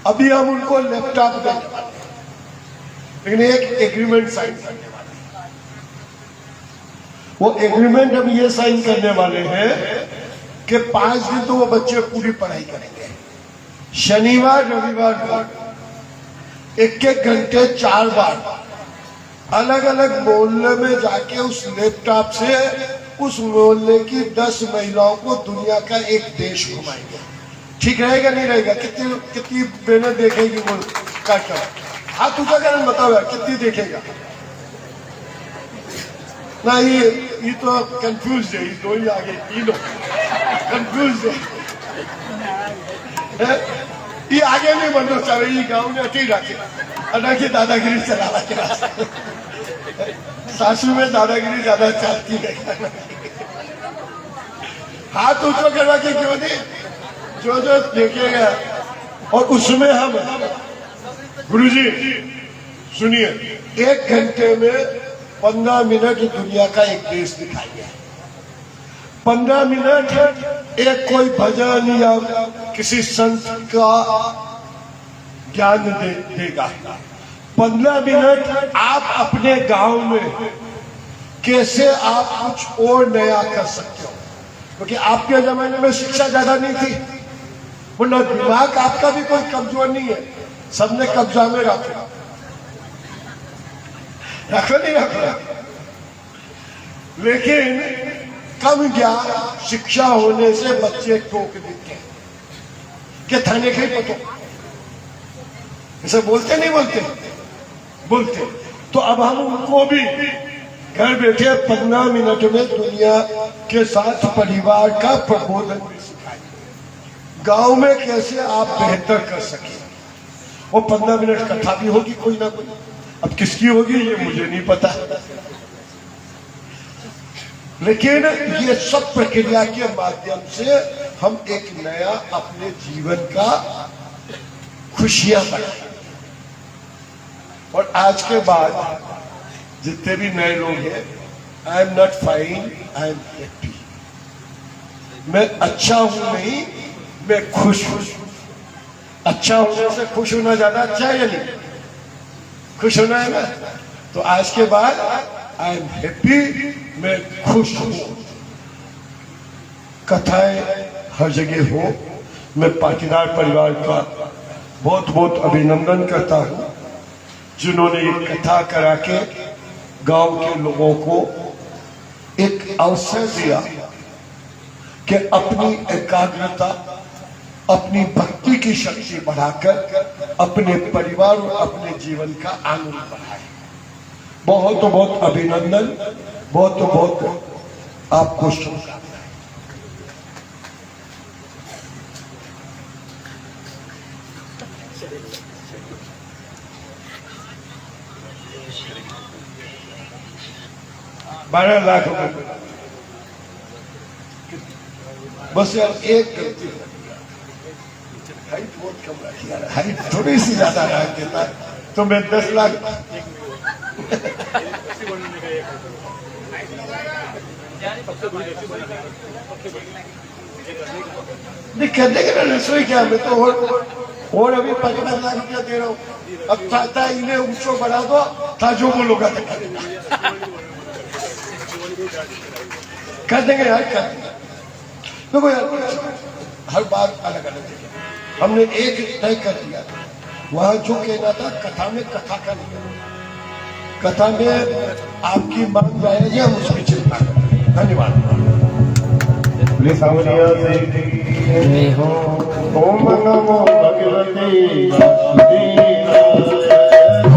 S4: अभी हम उनको लैपटॉप देने वाले हैं, लेकिन एक एग्रीमेंट साइन करने वाले हैं। वो एग्रीमेंट हम ये साइन करने वाले हैं कि 5 दिन तो वो बच्चे पूरी पढ़ाई करेंगे। शनिवार रविवार को 1-1 घंटे 4 बार अलग अलग मोहल्ले में जाके उस लैपटॉप से उस मोहल्ले की 10 महिलाओं को दुनिया का एक देश घुमाएंगे। ठीक रहेगा नहीं रहेगा? कितनी बहनें देखेगी वो कार्यक्रम? हाथ उठा कर बताओ यार, कितनी देखेगा? ना ये तो कंफ्यूज है, ये दो ही आगे तीनों कंफ्यूज है। ये आगे नहीं बढ़ना चाहे, ये गाँव में अटी रखे अना की दादागिरी चला के सासू में दादागिरी ज्यादा चलती है। हाथ ऊंचा करवा के क्यों नहीं? जो जो देखेगा। और उसमें हम गुरुजी सुनिए, 1 घंटे में 15 मिनट दुनिया का एक देश दिखाइए। 15 मिनट एक कोई भजन या किसी संत का ज्ञान देगा। 15 मिनट आप अपने गांव में कैसे आप कुछ और नया कर सकते हो, क्योंकि आपके जमाने में शिक्षा ज्यादा नहीं थी, वरना दिमाग आपका भी कोई कमजोर नहीं है, सबने कब्जा में रखा। रखो नहीं रखो, लेकिन कम ज्ञान शिक्षा होने से बच्चे टोक देते हैं कि थाने के ही पतो। ऐसे बोलते नहीं बोलते? बोलते। तो अब हम उनको भी घर बैठे 15 मिनट में दुनिया के साथ परिवार का प्रबोधन भी सिखाएंगे। गांव में कैसे आप बेहतर कर सके। वो 15 मिनट कथा भी होगी कोई ना कोई। अब किसकी होगी ये मुझे नहीं पता, लेकिन ये सब प्रक्रिया के माध्यम से हम एक नया अपने जीवन का खुशियां बढ़ाएं। और आज के बाद जितने भी नए लोग हैं, I am not fine, I am happy. मैं अच्छा हूं नहीं, मैं खुश हूं। अच्छा होने से खुश होना ज्यादा अच्छा है या नहीं? खुश होना है ना? तो आज के बाद आई एम हैप्पी, मैं खुश हूं। कथाएं हर जगह हो। मैं पाटीदार परिवार का बहुत बहुत अभिनंदन करता हूं, जिन्होंने ये कथा करा के गांव के लोगों को एक अवसर दिया कि अपनी एकाग्रता, अपनी भक्ति की शक्ति बढ़ाकर अपने परिवार और अपने जीवन का आनंद बढ़ाए। बहुत बहुत अभिनंदन, बहुत बहुत आपको शुभकामनाएं। ₹12 लाख बस यार, एक गलती हो गई, हाइट बहुत कम रखी यार, हाइट थोड़ी सी ज्यादा रख देता तो मैं 10 लाख नहीं कर देंगे ना। रसोई क्या, मैं तो और अभी 50 लाख रुपया दे रहा हूँ। अब चाहता है इन्हें ऊंचो बढ़ा दो, था जो बोलोगा तो कर देंगे यार, कर देंगे। देखो यार, हर बार अलग अलग जगह हमने एक तय कर दिया था। वहां जो कहना था कथा में कथा का नहीं, कथा में आपकी मांग जाएगी, हम उसकी चिंता करें। धन्यवाद।
S3: ओम नमो भगवते वासुदेवाय।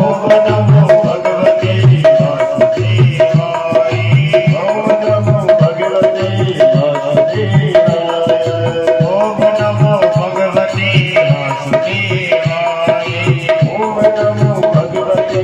S3: ओम नमो भगवते वासुदेवाय। ओम नमो भगवते वासुदेवाय। ओम नमो भगवते वासुदेवाय। ओम नमो भगवते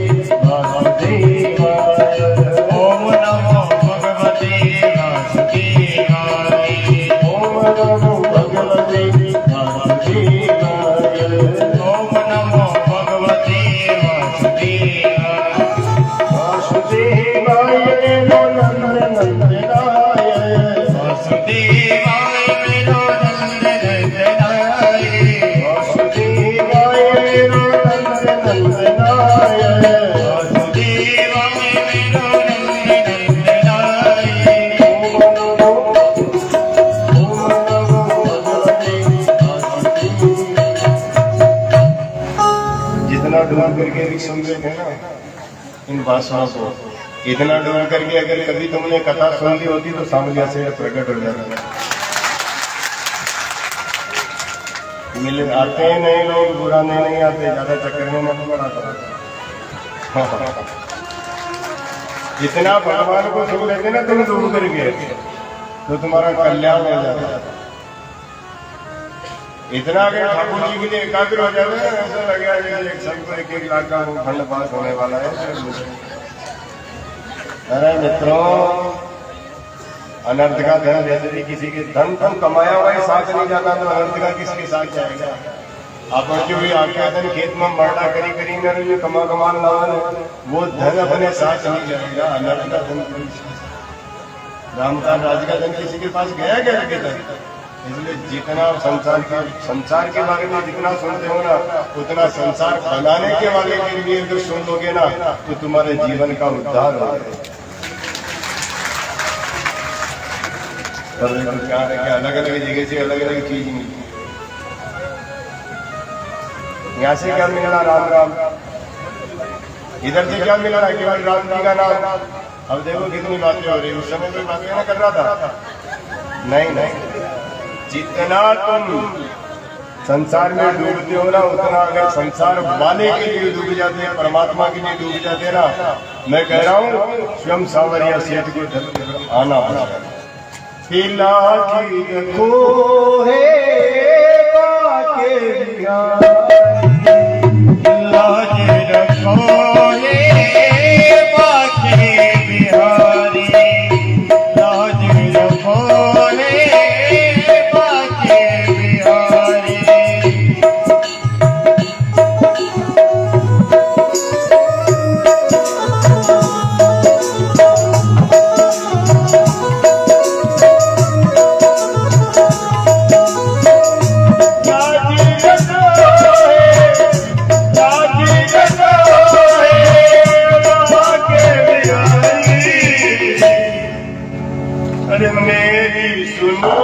S1: इतना डूब करके भी सुन रहे थे ना इन भाषणों को, इतना डूब करके अगर कभी तुमने कथा सुन ली होती तो सामने से प्रकट हो जाता। मिल आते हैं नहीं लोग, बुरा नहीं आते, ज्यादा चक्कर में नहीं पड़ा। जितना भगवान को सुन लेते ना तुम डूब करके तो तुम्हारा कल्याण हो जाता। इतना अगर ठाकुर जी के लिए एकाग्र हो जाए ना, ऐसा लगेगा कि एक सबको 1-1 लाख का खंड पास होने वाला है। अरे मित्रों, अनर्थ का धन यदि किसी के धन तुम कमाया हुआ ही साथ नहीं जाता तो अनर्थ का किसके साथ जाएगा। अपन जो भी आके धन खेत में मरना करी मेरे जो कमा लावन वो धन अपने साथ नहीं जाएगा। अनर्थ का धन रामकाल राज का धन किसी के पास गया क्या लगे धन। इसलिए जितना संसार के बारे में जितना सुनते हो ना, उतना संसार बनाने के वाले के लिए अगर सुन लोगे ना तो तुम्हारे जीवन का उद्धार हो जाएगा। क्या है कि अलग अलग जगह से अलग अलग चीज मिलती है। यहाँ से क्या मिला? राम राम। इधर से क्या मिला? केवल राम जी का नाम। अब देखो कितनी बातें हो रही, उस समय कोई बातें ना कर रहा था। नहीं, जितना तुम संसार में डूबते हो ना, उतना अगर संसार वाले के लिए डूब जाते हैं, परमात्मा के लिए डूब जाते हैं ना, मैं कह रहा हूँ स्वयं सावरिया सेठ को आना पड़ा। लागी रखो है बाके
S3: लाज रखो ये बाके बिहारी, लाज रखो ये बाके बिहारी।
S1: अरे मेरी सुनो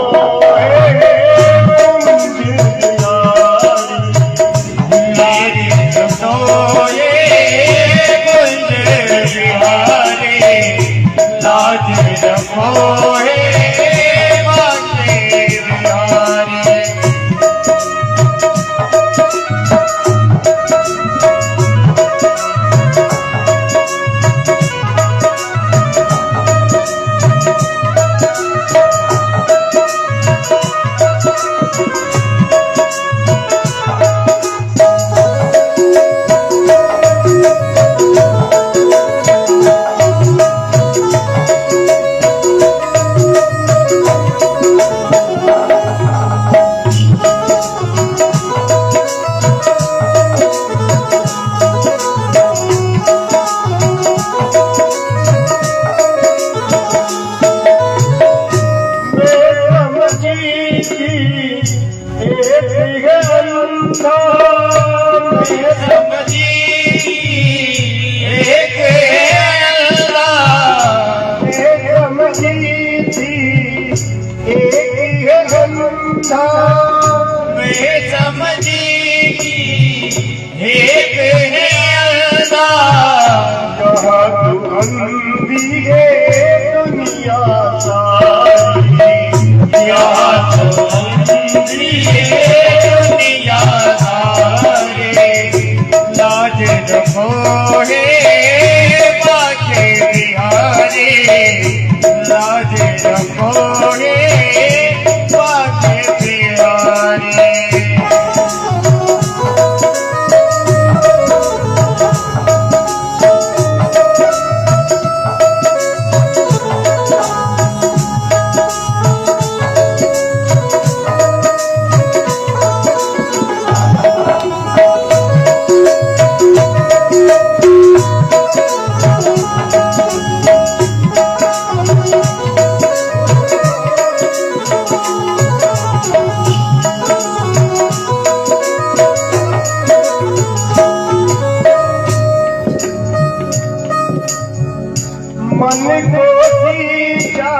S3: मन को सींचा,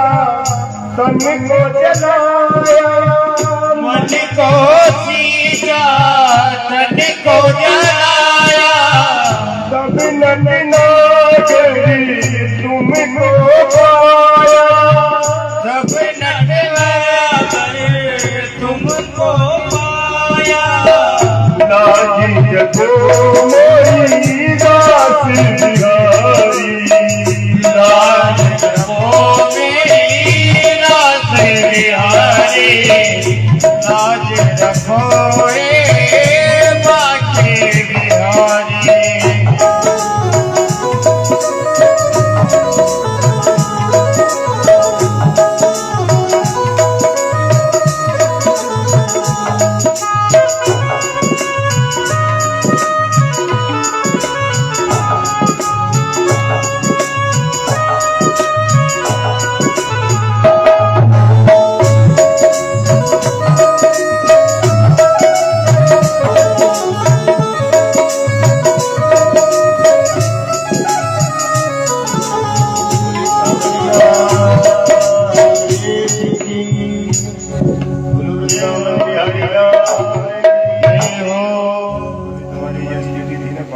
S3: तन को जलाया,
S2: मन को सींचा, तन को जलाया।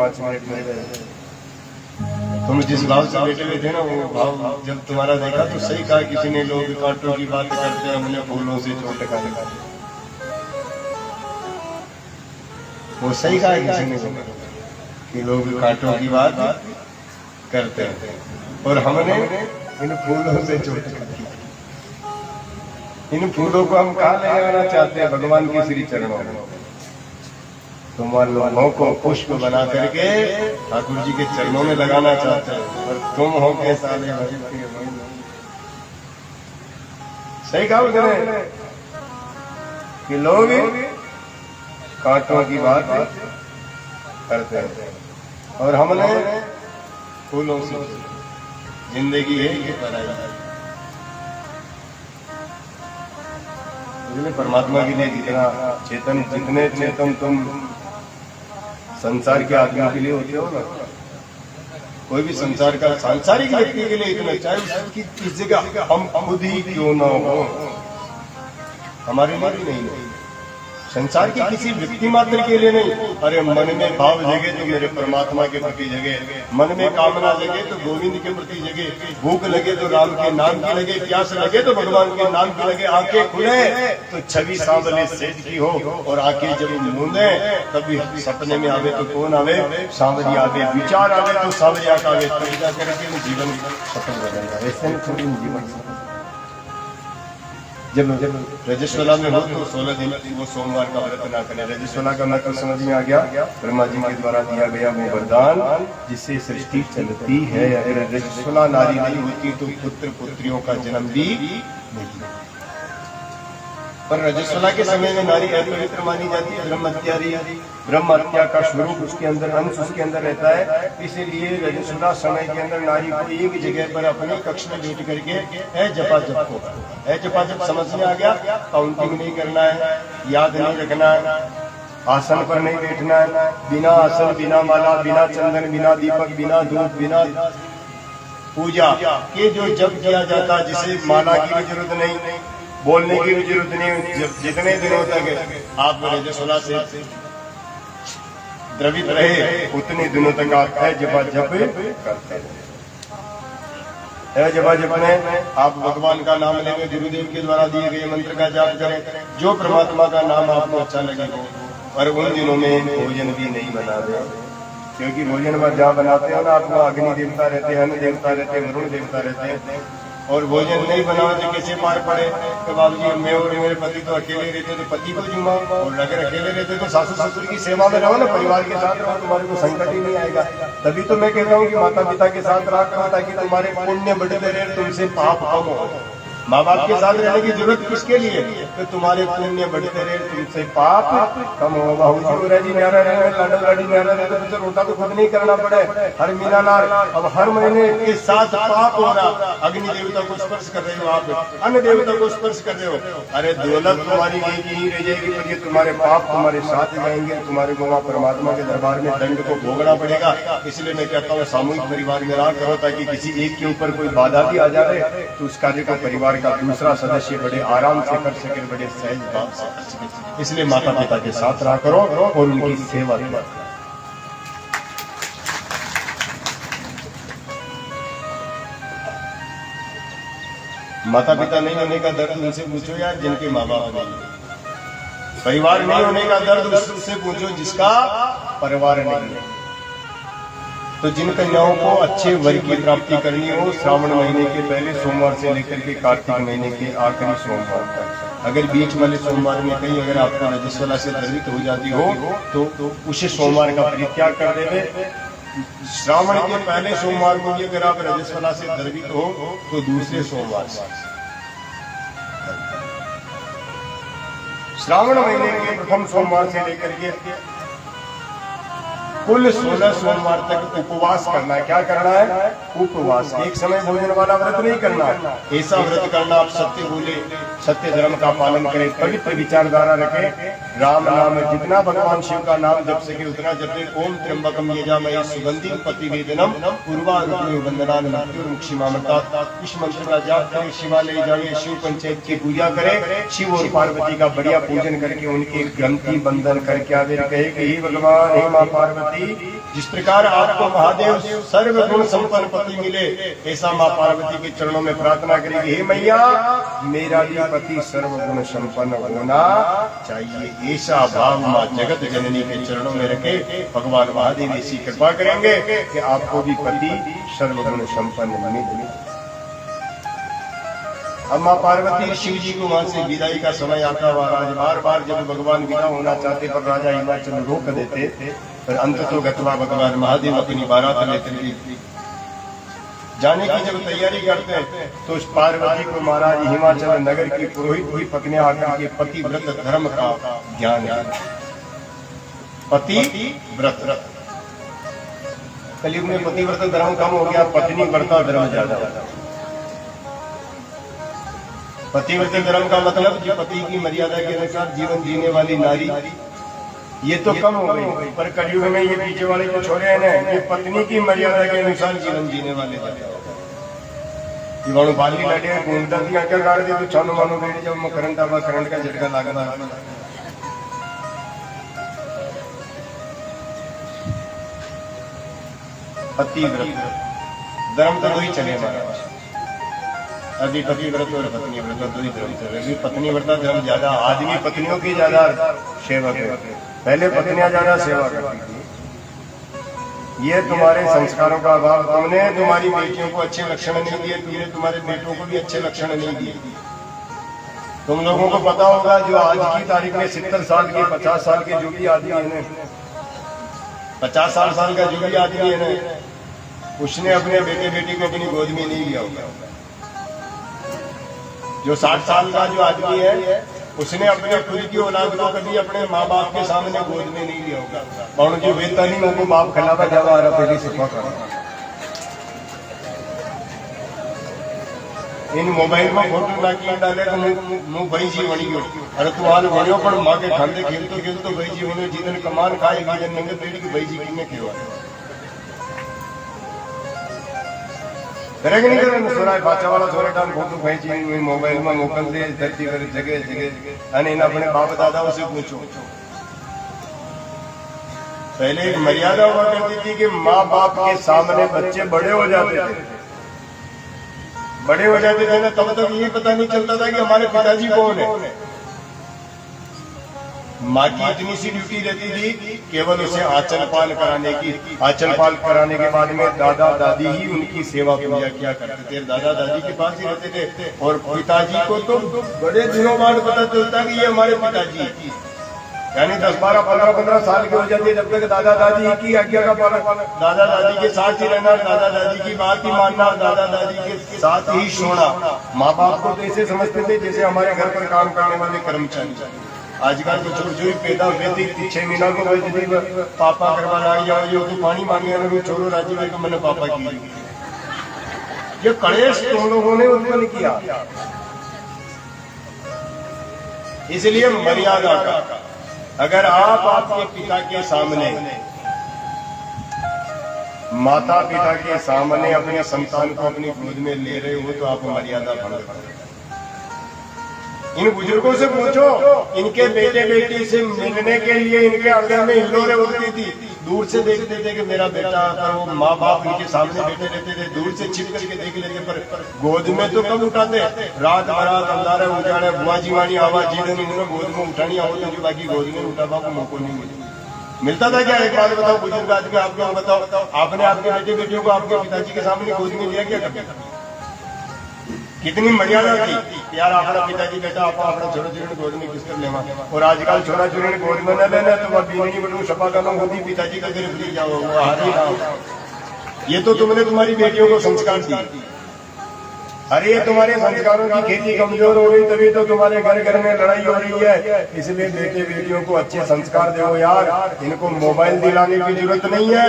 S1: 5 मिनट में रहे। तुम जिस भाव से बैठे हुए थे ना, वो भाव जब तुम्हारा देखा तो सही कहा किसी ने, लोग कांटों की बात करते हैं, हमने फूलों से चोट खाने का। वो सही कहा किसी ने कि लोग कांटों की बात करते हैं और हमने इन फूलों से चोट खाई। इन फूलों को हम कहाँ ले जाना चाहते हैं? भगवान के श्री चरणों में। तुम लोगों को पुष्प बना करके ठाकुर जी के चरणों में लगाना चाहते हैं और तुम हो के साले सही कहा उसने कि लोग कांटों की बात करते हैं और हमने फूलों से। जिंदगी है कि पराई। इसलिए परमात्मा के लिए जितने चेतन तुम संसार के आदमी के लिए होते हो ना, कोई भी संसार का सांसारिक व्यक्ति के लिए इतना, चाहे उसकी इस जगह हम खुद ही क्यों ना हो, हमारे लिए भी नहीं है। संसार के किसी व्यक्ति मात्र के लिए नहीं। अरे मन में भाव जगे तो मेरे परमात्मा के प्रति जगे, मन में कामना जगे तो गोविंद के प्रति जगे, भूख लगे तो राम के नाम की लगे, प्यास लगे तो भगवान के नाम की लगे, आंखें खुले तो छवि सांवले सेज की हो और आंखें जब मूंदे तभी सपने में आवे तो कौन आवे? सांवरी आवे, विचार आवे तो सांवरिया का आवे, तब जा करके जीवन सफल बनेगा। ऐसे में थोड़ी जीवन जब रजस्वला में हो तो 16 दिन वो सोमवार का व्रत ना करें। रजस्वला का मतलब समझ में आ गया, ब्रह्मा जी के द्वारा दिया गया वो वरदान जिससे सृष्टि चलती है। अगर रजस्वला नारी नहीं होती तो पुत्र पुत्रियों का जन्म भी नहीं। पर रजस्वला के समय में नारी अपवित्र मानी जाती है, ब्रह्म हत्या का स्वरूप उसके अंदर, अंश उसके अंदर रहता है। इसीलिए रजस्वला समय के अंदर नारी को एक जगह पर अपने कक्ष में बैठ करके जपा जप होगा। जपा जप समझ में आ गया? काउंटिंग नहीं करना है, याद नहीं रखना है, आसन पर नहीं बैठना है, बिना आसन, बिना माला, बिना चंदन, बिना दीपक, बिना धूप, बिना पूजा के जो जप किया जाता, जिसे माला की भी जरूरत नहीं, बोलने की भी जरूरत नहीं। जितने दिनों तक आप रजस्वला से द्रवित रहे उतने दिनों तक आप जपा जप करते हैं। जपा जप में आप भगवान का नाम लेंगे, गुरुदेव के द्वारा दिए गए मंत्र का जाप करें, जो परमात्मा का नाम आपको अच्छा लगे हो। और उन दिनों में भोजन भी नहीं बनाते, क्योंकि भोजन जहाँ बनाते हो ना, आप वहाँ अग्नि देवता रहते हैं, अन्न देवता रहते हैं, वरुण देवता रहते हैं। और भोजन नहीं बनाओ तो कैसे मार पड़े? तो बाबूजी मैं और मेरे पति तो अकेले रहते तो पति को जुमा, और अगर अकेले रहते तो सासू ससुर की सेवा में रहो ना, परिवार के साथ रहो, तुम्हारे को संकट ही नहीं आएगा। तभी तो मैं कहता हूँ कि माता पिता के साथ रहा करो, ताकि तुम्हारे पुण्य बढ़ते रहे, तुमसे पाप कम हो। माँ बाप के साथ रहने की जरूरत किसके लिए? तो तुम्हारे पुण्य बढ़ते रहे, तुमसे पाप कम हो। बाबूजी हो रहा जी न्यारा रहे, लाडो लाडी न्यारा रहे, तो रोटा तो खुद नहीं करना पड़े, हर महीना ना, अब हर महीने के साथ पाप हो रहा। अग्नि देवता को स्पर्श कर रहे हो आप, अन्य देवता को स्पर्श कर रहे हो। अरे दौलत तुम्हारी एक ही रह जाएगी, पर ये तुम्हारे पाप तुम्हारे साथ जाएंगे, तुम्हारे को वहाँ परमात्मा के दरबार में दंड को भोगना पड़ेगा। इसलिए मैं कहता हूँ सामूहिक परिवार में रहा करो, ताकि किसी एक के ऊपर कोई बाधा भी आ जाए तो उस कार्य को परिवार का दूसरा सदस्य बड़े आराम से कर सके, बड़े सहज भाव से कर सके। इसलिए माता पिता के साथ रहा करो और उनकी सेवा करो। माता पिता नहीं होने का दर्द उनसे पूछो यार, जिनके माँ बाप नहीं। परिवार नहीं होने का दर्द उससे पूछो जिसका परिवार नहीं है। तो जिन कन्याओं को अच्छे वर की प्राप्ति करनी हो, श्रावण महीने के पहले सोमवार से लेकर के कार्तिक महीने के आखिरी सोमवार तक, अगर बीच वाले सोमवार में कहीं अगर आपको रजस्वला से द्रवित हो जाती हो तो उसे सोमवार का परित्याग कर देवे। श्रावण के पहले सोमवार को भी अगर आप रजस्वला से द्रवित हो तो दूसरे सोमवार से। श्रावण महीने के प्रथम सोमवार से लेकर के कुल 16 सोमवार तक उपवास करना है। क्या करना है? उपवास। एक समय भोजन वाला व्रत नहीं करना, ऐसा व्रत करना आप सत्य बोले, सत्य धर्म का पालन करें, पवित्र विचारधारा रखें, राम नाम जितना भगवान शिव का नाम जप सके उतना जपे। ओम त्र्यंबकम यजामहे सुगंधिम प्रतिवेदनम पूर्वारुकमेव वंदनान मृत्युर्मुक्षीमामृतात्। इस मंत्र का जाप करें, शिवालय जाए, शिव पंचायत की पूजा करें, शिव और पार्वती का बढ़िया पूजन करके उनके ग्रंथि बंधन करके आवे, कहे कि हे भगवान, हे माँ पार्वती, जिस प्रकार आपको महादेव सर्व गुण संपन्न पति मिले, ऐसा माँ पार्वती के चरणों में प्रार्थना करेगी, हे मैया मेरा भी पति सर्व गुण संपन्न होना चाहिए। ऐसा भाव माँ जगत जननी के चरणों में रखे भगवान महादेव ऐसी कृपा करेंगे कि आपको भी पति सर्व गुण संपन्न मिले। अब माँ पार्वती शिव जी को वहां से विदाई का समय आता हुआ, बार बार जब भगवान विदा होना चाहते पर राजा हिमाचल रोक देते, पर अंत तो गतवा भगवान महादेव अपनी बारात लेते जाने की जब तैयारी करते हैं तो उस पार्वती को महाराज हिमाचल नगर की पुरोहित हुई पत्नियां आकर के पतिव्रत धर्म का ध्यान है। पति व्रत, कलयुग में पतिव्रत धर्म कम हो गया, पत्नी व्रता धर्म ज्यादा। पतिव्रत धर्म का मतलब जो पति की मर्यादा के अनुसार जीवन जीने वाली नारी, ये तो कम हो गई, पर कलयुग में ये पीछे वाले जो छोरे हैं ना, ये पत्नी की मर्यादा के अनुसार जीवन जीने वाले जीवाणु बाली लड़े घूमता थी क्या गाड़ दी तो छानो मानो बेटे जब करंट आवा, करंट का झटका लागना। पतिव्रत धर्म तो दो ही चले महाराज, अभी पतिव्रत और पत्नी व्रत दो ही धर्म चले। अभी पत्नी व्रत धर्म ज्यादा, आदमी पत्नियों की ज्यादा सेवा करते, पहले पत्नियां ज्यादा सेवा करती थी। ये तुम्हारे संस्कारों का अभाव, तुमने तुम्हारी बेटियों को अच्छे लक्षण नहीं दिए, तुमने तुम्हारे बेटों को भी अच्छे लक्षण नहीं दिए। तुम लोगों को पता होगा जो आज की तारीख में 70 साल के 50 साल के जो भी आदमी है, 50 साल का जो भी आदमी है ना, उसने अपने बेटे बेटी को अपनी गोद में नहीं लिया होगा। जो 60 साल का जो आदमी है उसने अपने खुद की औलाद को कभी अपने माँ बाप के सामने गोद में नहीं लिया होगा। और जो वेता नहीं उनको बाप खिलावा जावा आ रहा पहले सिफा कर। इन मोबाइल में फोटो नाखी डाले तो मुंह भाई जी वणी गयो, अरे तू हाल वणियो पण मां के खांदे खेलतो खेलतो भाई जी वणियो, जिदन कमान खाए जिदन नंगे पेट की भाई जी किने केवा करेंगे नहीं करेंगे। सोराय बाचा वाला सोरे टाइम फोटो खींची मोबाइल में मोकल दे धरती पर जगह जगह, अने इन अपने बाप दादाओं से पूछो। पहले एक मर्यादा हुआ करती थी कि माँ बाप के सामने बच्चे बड़े हो जाते थे ना, तब तक ये पता नहीं चलता था कि हमारे पिताजी कौन है। माँ की इतनी सी ड्यूटी रहती थी केवल उसे आंचल पाल कराने की। आंचल पाल कराने के बाद में दादा दादी ही उनकी सेवा पूजा किया करते थे, दादा दादी के पास ही रहते थे। और पिताजी को तो बड़े दिनों बाद पता चलता कि ये हमारे पिताजी, यानी 10, 12, 15 साल के हो जाते जब तक दादा दादी की आज्ञा का पालन, दादा दादी के साथ ही रहना, दादा दादी की बात ही मानना, दादा दादी के साथ ही सोना। माँ बाप को तो ऐसे समझते थे जैसे हमारे घर पर काम करने वाले कर्मचारी। आजकल तो छोटी छोटी पैदा हुए थी 6 महीना को पापा करवा लाई जाओ, ये तो पानी मांगे लोग छोड़ो राजी भाई को मैंने पापा की। ये कलेश तुम लोगों ने उत्पन्न किया, इसलिए मर्यादा का। अगर आप आपके पिता के सामने, माता पिता के सामने अपने संतान को अपनी गोद में ले रहे हो तो आप मर्यादा भंग कर रहे हो। इन बुजुर्गों से पूछो, इनके बेटे बेटी से मिलने के लिए इनके आंगन में हिलोरे उड़ती थी, दूर से देखते थे कि मेरा बेटा, पर वो माँ बाप इनके सामने बैठे रहते थे, दूर से छिप करके देख लेते, पर गोद में तो कब उठाते। रात बरात अंधारा उठाने बुआ जी वाणी आवाज जी उन्होंने गोद में उठानी हो तो बाकी गोद में उठावा को मौका नहीं मिलता था क्या। एक बात बताओ बुजुर्ग आदमी, आपको बताओ, आपने आपके बेटे बेटियों को आपके पिताजी के सामने गोद में लिया क्या कभी? कितनी मर्यादा थी यार, अपना पिताजी बेटा आप अपना छोटा छोटे गोद में किस कर लेवा। और आजकल छोटा छोटे गोद में न लेना तो वह बीनी बटू सपा करना होती, पिताजी का गिरफ्त ले जाओ वो हारी ना। ये तो तुमने तुम्हारी बेटियों को संस्कार दिए। अरे तुम्हारे संस्कारों की खेती कमजोर हो गई तभी तो तुम्हारे घर घर में लड़ाई हो रही है। इसलिए बेटे बेटियों को अच्छे संस्कार दो यार। इनको मोबाइल दिलाने की जरूरत नहीं है,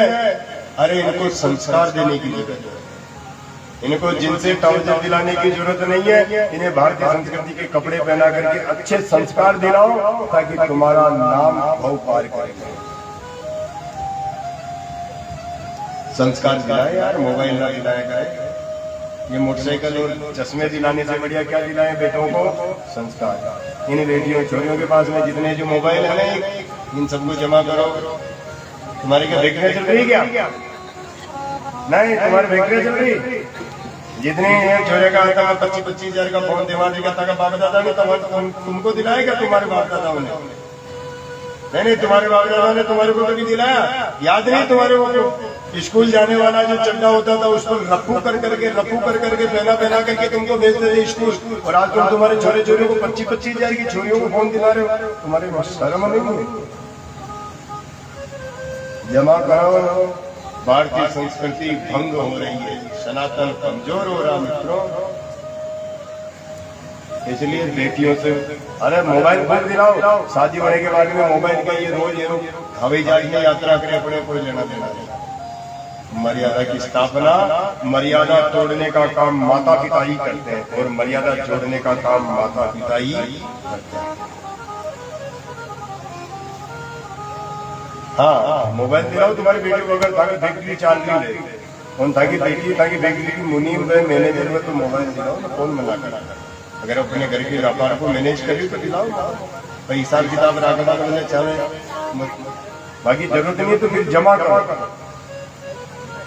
S1: अरे इनको संस्कार देने की जरूरत है। इनको जिनसे ट्राउजर दिलाने की जरूरत नहीं है, इन्हें भारतीय संस्कृति के कपड़े पहना करके अच्छे संस्कार दिलाओ ताकि तुम्हारा नाम भव पार करे। संस्कार दिलाए यार, मोबाइल ना दिलाया करे। ये मोटरसाइकिल और चश्मे दिलाने से बढ़िया क्या दिलाए बेटों को? संस्कार। इन बेटियों छोरियों के पास में जितने जो मोबाइल है ना, इन सबको जमा करो, तुम्हारी क्या बेकरियां चल रही क्या? नहीं, तुम्हारी बेकरियां चल रही। जितने छोरे का आता है 25,000 का फोन दिवा देगा ताकि बाप दादा ने तुमको दिलाएगा तुम्हारे बाप दादाओं ने? नहीं, तुम्हारे बाप दादा ने तुम्हारे को कभी दिलाया? याद नहीं तुम्हारे को? स्कूल जाने वाला जो चड्डा होता था उसको रफू कर करके पहना करके तुमको भेजते थे स्कूल, और आज तुम तुम्हारे छोरे छोरियों को 25,000 की छोरियों को फोन दिला रहे हो। तुम्हारे शर्म नहीं है? जमा करो, भारतीय संस्कृति भंग हो रही है, सनातन कमजोर हो रहा मित्रों। इसलिए बेटियों से अरे मोबाइल फोन दिलाओ, शादी होने के बाद में मोबाइल का ये रोज हवाई जहाज में यात्रा करे पड़े कोई लेना देना नहीं। मर्यादा की स्थापना, मर्यादा तोड़ने का काम माता पिता ही करते हैं और मर्यादा जोड़ने का काम माता पिता ही करते हैं। हाँ, मोबाइल दिलाओ तुम्हारी बेटी को, अगर ताकि बेटी चाल नहीं ले ताकि बेटी की मुनीम में मैनेजर में तो मोबाइल दिलाओ ना, फोन मना कर। अगर अपने घर के व्यापार को मैनेज करी तो दिलाओ ना, तो हिसाब किताब रखना करना चाहे, बाकी जरूरत नहीं है तो फिर जमा करो,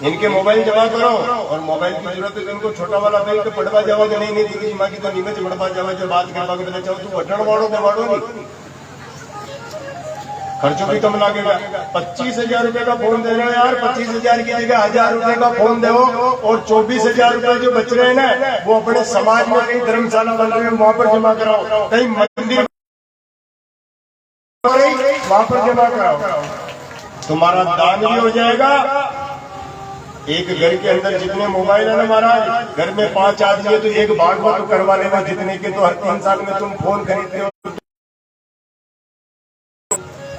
S1: इनके मोबाइल जमा करो। और मोबाइल की जरूरत है इनको छोटा वाला बैंक तो पड़वा जाओ कि नहीं दीदी माँ की तो नीमच बढ़वा जाओ, जो बात करवा के बता चाहो तू अटन वाड़ो नहीं, खर्चों भी कम लगेगा। 25,000 रुपए का फोन दे रहे हो यार, 25,000 की जगह 1,000 रुपए का फोन दो, और 24,000 रुपए जो बच रहे हैं ना वो अपने समाज में कहीं धर्मशाला बन रहे हैं वहां पर जमा कराओ, कहीं मंदिर वहां पर जमा कराओ, तुम्हारा दान भी हो जाएगा। एक घर के अंदर जितने मोबाइल है ना महाराज, घर में 5 आदमी है तो एक भागवत तो करवा लेना जितने के, तो हर 3 साल में तुम फोन खरीदते हो,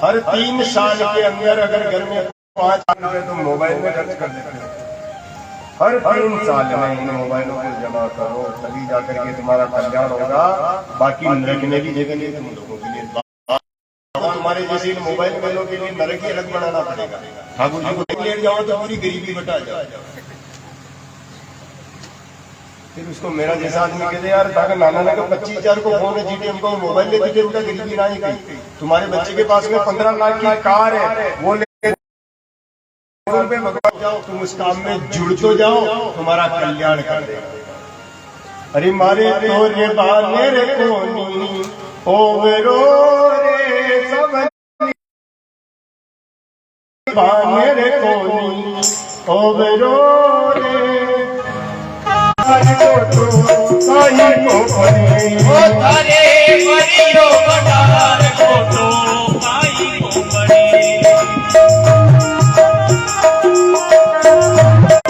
S1: हर 3 साल के अंदर अगर घर में 5 रुपए तुम मोबाइल में खर्च कर देते हो, हर 3 साल में इन मोबाइलों को जमा करो, तभी जाकर के तुम्हारा कल्याण होगा। बाकी नरक में भी जगह नहीं तुम लोगों के लिए, तुम्हारे जैसे इन मोबाइल वालों के लिए नरक ही अलग बनाना पड़ेगा। ठाकुर जी को लेट जाओ तो पूरी गरीबी बटा जाओ, फिर उसको मेरा जैसा आदमी कहते यार ताकि नाना का 25,000 को फोन है जीटीएम को मोबाइल लेते थे, उनका गरीबी ना ही गई। तुम्हारे बच्चे के पास में 15 लाख की कार है, वो लेके भगवान जाओ, तुम उस काम में जुड़ तो जाओ, तुम्हारा कल्याण कर देगा। अरे मारे तो रे बाने रे कोनी ओवरो रे सब बाने रे कोनी ओवरो रे तारे मरियो बटार कोटो काई को पड़ी,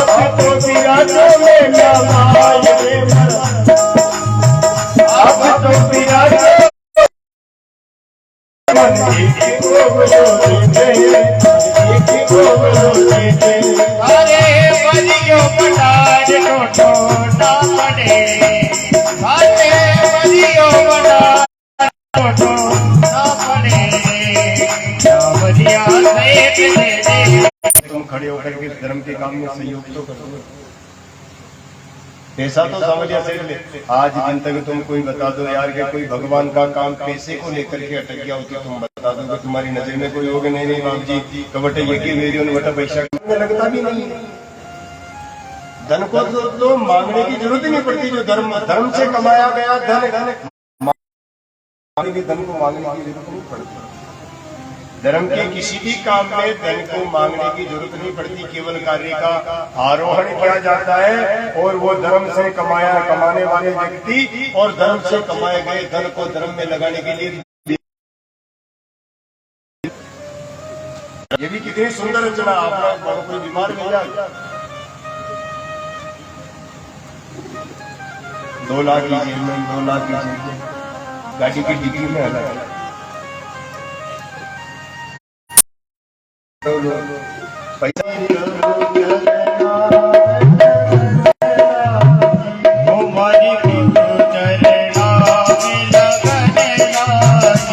S1: अब तो विराजो में नमाय रे मरा, अब तो विराजो मन एक को बोलो दे, एक को बोलो दे, अरे मरियो बटार कोटो ना पड़े, अरे मरियो बटार कोटो ना पड़े, तुम खड़े होकर के धर्म के काम में सहयोग तो करो। पैसा तो सावलिया से ले, आज दिन तक तुम कोई बता दो यार कि कोई भगवान का काम पैसे को लेकर के अटक गया होती, तुम बता दो कि तुम्हारी नजर में कोई होगा? नहीं बाबू जी, तो बटे ये मेरी बटा पैसा लगता भी नहीं। धन को तो मांगने की जरूरत ही नहीं पड़ती, जो धर्म से कमाया गया धन को मांगने की जरूरत नहीं पड़ती। धर्म के किसी भी काम में धन को मांगने की जरूरत नहीं पड़ती, केवल कार्य का आरोहण किया जाता है और वो धर्म से कमाने वाले व्यक्ति और धर्म से कमाए गए धन को धर्म में लगाने के लिए, ये भी कितनी सुंदर रचना। आपका कोई बीमार मिल जाए 2 लाख की जेब में, 2 लाख की जेब में, गाड़ी की डिग्री में अलग पैसा
S3: हमारी गुरु चरणा में लगने लगी।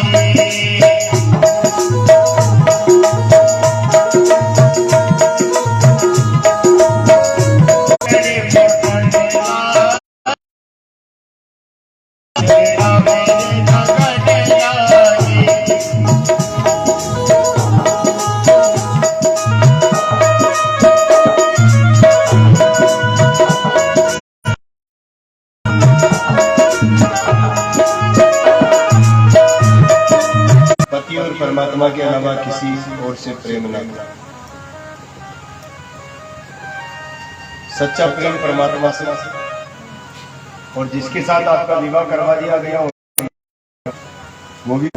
S1: उससे प्रेम न करो। सच्चा प्रेम परमात्मा से, और जिसके साथ आपका विवाह करवा दिया गया वो भी।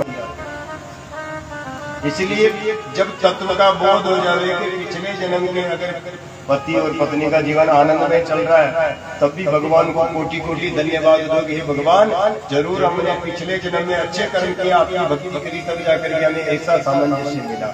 S1: इसलिए जब तत्व का बोध हो जाए कि पिछले जन्म में अगर पति और पत्नी का जीवन आनंद में चल रहा है, तब भी भगवान को कोटि कोटि धन्यवाद दोगे। हे भगवान, जरूर हमने पिछले जन्म में अच्छे कर्म किए, आपकी भक्ति करी, तब जाकर के हमें ऐसा सामंजस्य मिला।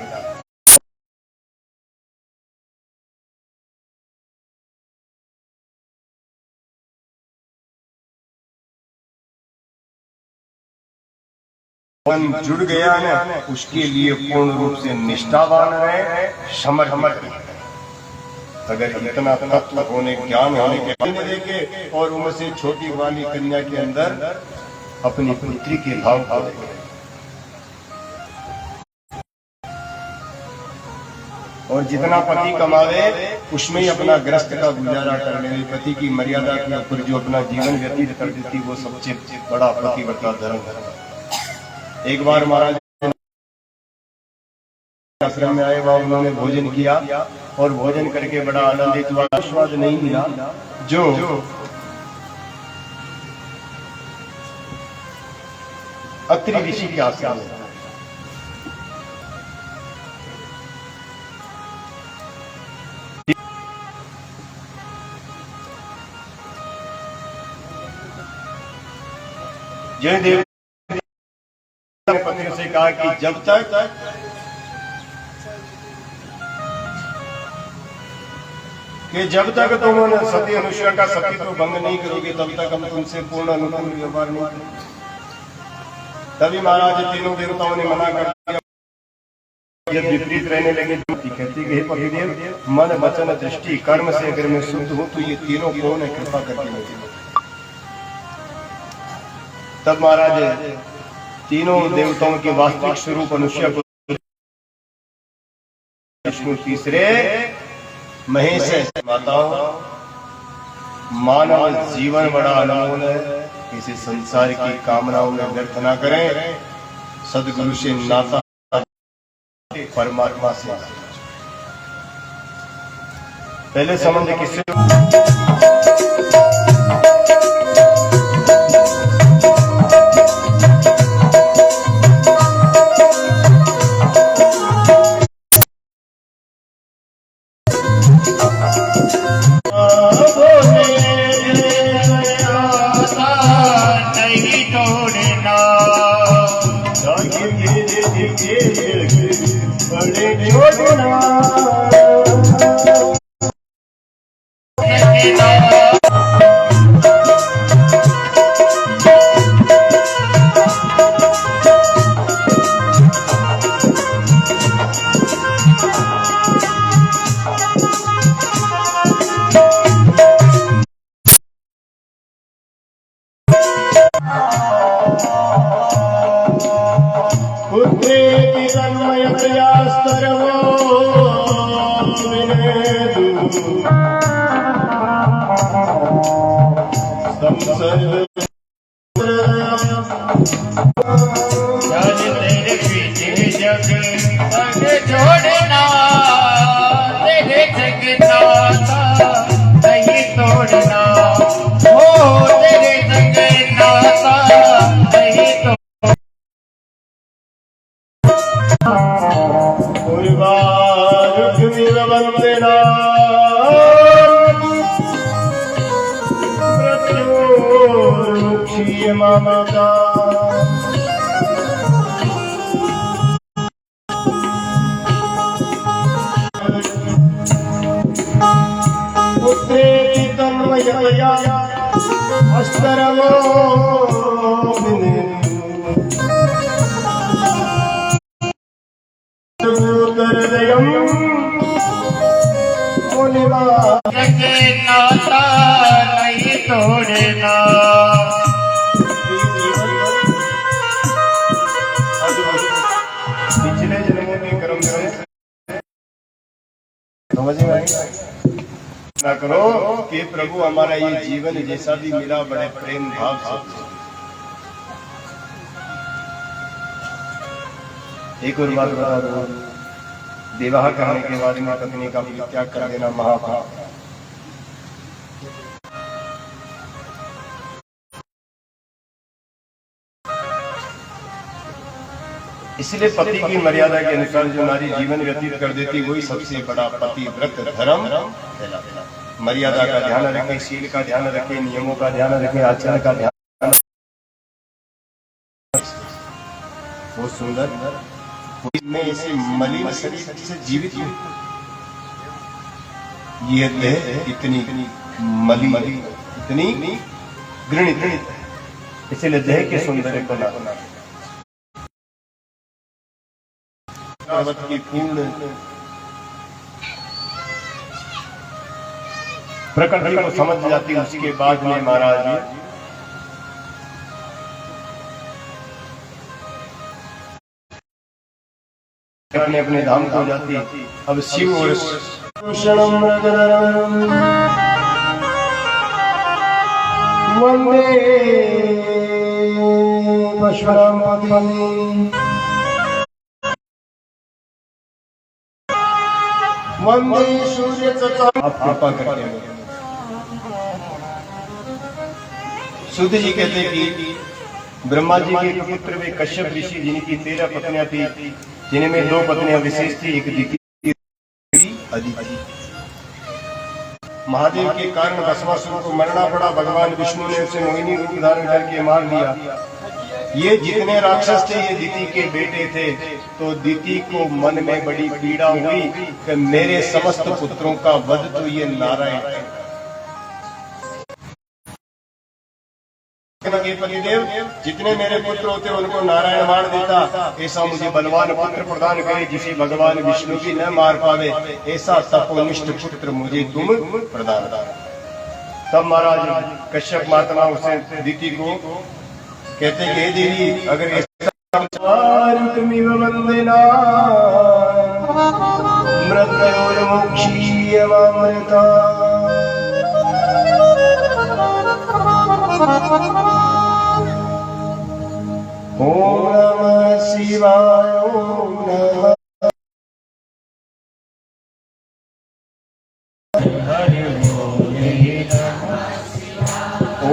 S1: मन जुड़ गया ना, उसके लिए पूर्ण रूप से निष्ठावान रहे, समर्पित रहे। अगर इतना तत्व होने, ज्ञान होने के बाद देखे और उम्र से छोटी वाली कन्या के अंदर अपनी पुत्री के भाव को देखे, और जितना पति कमावे उसमें ही अपना ग्रस्त का गुजारा कर ले। पति की मर्यादा के ऊपर जो अपना जीवन व्यतीत कर देती, वो सबसे बड़ा पतिव्रता धर्म है। एक बार महाराज आश्रम में आए, वहां उन्होंने भोजन किया और भोजन करके बड़ा आनंदित हुआ। स्वाद नहीं मिला जो अत्रि ऋषि के आश्रम में। जयदेव ने पत्नी से कहा कि जब तक तुम सती अनुसुईया का सतीत्व भंग नहीं करोगे, तब तक हम तुमसे पूर्ण अनुकूल व्यवहार नहीं करेंगे। तभी महाराज तीनों देवताओं ने मना कर दिया। जब विपरीत रहने लगे, कहती कि हे पतिदेव, मन वचन दृष्टि कर्म से अगर मैं शुद्ध हूं तो ये तीनों कौन है, कृपा करके मुझे। तब महाराज तीनों देवताओं के वास्तविक स्वरूप अनुसुईया को, विष्णु तीसरे, महेश माताओं, मानव जीवन बड़ा अनमोल है, किसी संसार की कामनाओं में व्यर्थ ना करें, सदगुरु से नाता परमात्मा से। पहले संबंध किससे? पिछले जन्मों के कर्म से समझ में आएगा ना करो कि प्रभु हमारा ये जीवन जैसा भी मिला बड़े प्रेम भाव से। एक और बात बता दो, विवाह करने के बाद में पत्नी का परित्याग कर देना महापाप। इसलिए पति की मर्यादा के अनुसार जो नारी जीवन व्यतीत कर देती वही सबसे बड़ा पतिव्रत धर्म कहलाता। मर्यादा का ध्यान रखें, शील का ध्यान रखें, नियमों का ध्यान रखें, आचरण का ध्यान, बहुत सुंदर में ऐसे मलिन शरीर से जीवित हुई, ये देह इतनी मलिन, इतनी घृणित, इसलिए देह के सौंदर्य को ना पर्वत की पूर्ण प्रकृति को समझ जाती, उसके बाद में महाराज अपने अपने धाम को जाती। अब शिव और वंदे परशुरामपति वंदे सूर्य आप कृपा करके। सूत जी कहते कि ब्रह्मा जी के पुत्र वे कश्यप ऋषि जिनकी 13 पत्नियां थी, जिनमें 2 पत्नियां विशेष थी, एक दिति अदिति। महादेव के कारण भस्मासुर को मरना पड़ा, भगवान विष्णु ने उसे मोहिनी रूप धारण करके मार दिया। ये जितने राक्षस थे ये दिति के बेटे थे, तो दिति को मन में बड़ी पीड़ा हुई कि मेरे समस्त पुत्रों का वध तो ये नारायण है। के पतिदेव जितने मेरे पुत्र होते उनको नारायण मार देता, ऐसा मुझे बलवान पुत्र प्रदान करे जिसे भगवान विष्णु भी न मार पावे, ऐसा तपोनिष्ठ पुत्र मुझे तुम प्रदान। तब महाराज कश्यप महात्मा उसे दिति को कहते हे देवी, अगर वंदना मृत्योर्मुक्षीयमामृता ओम नमः शिवाय ओम नमः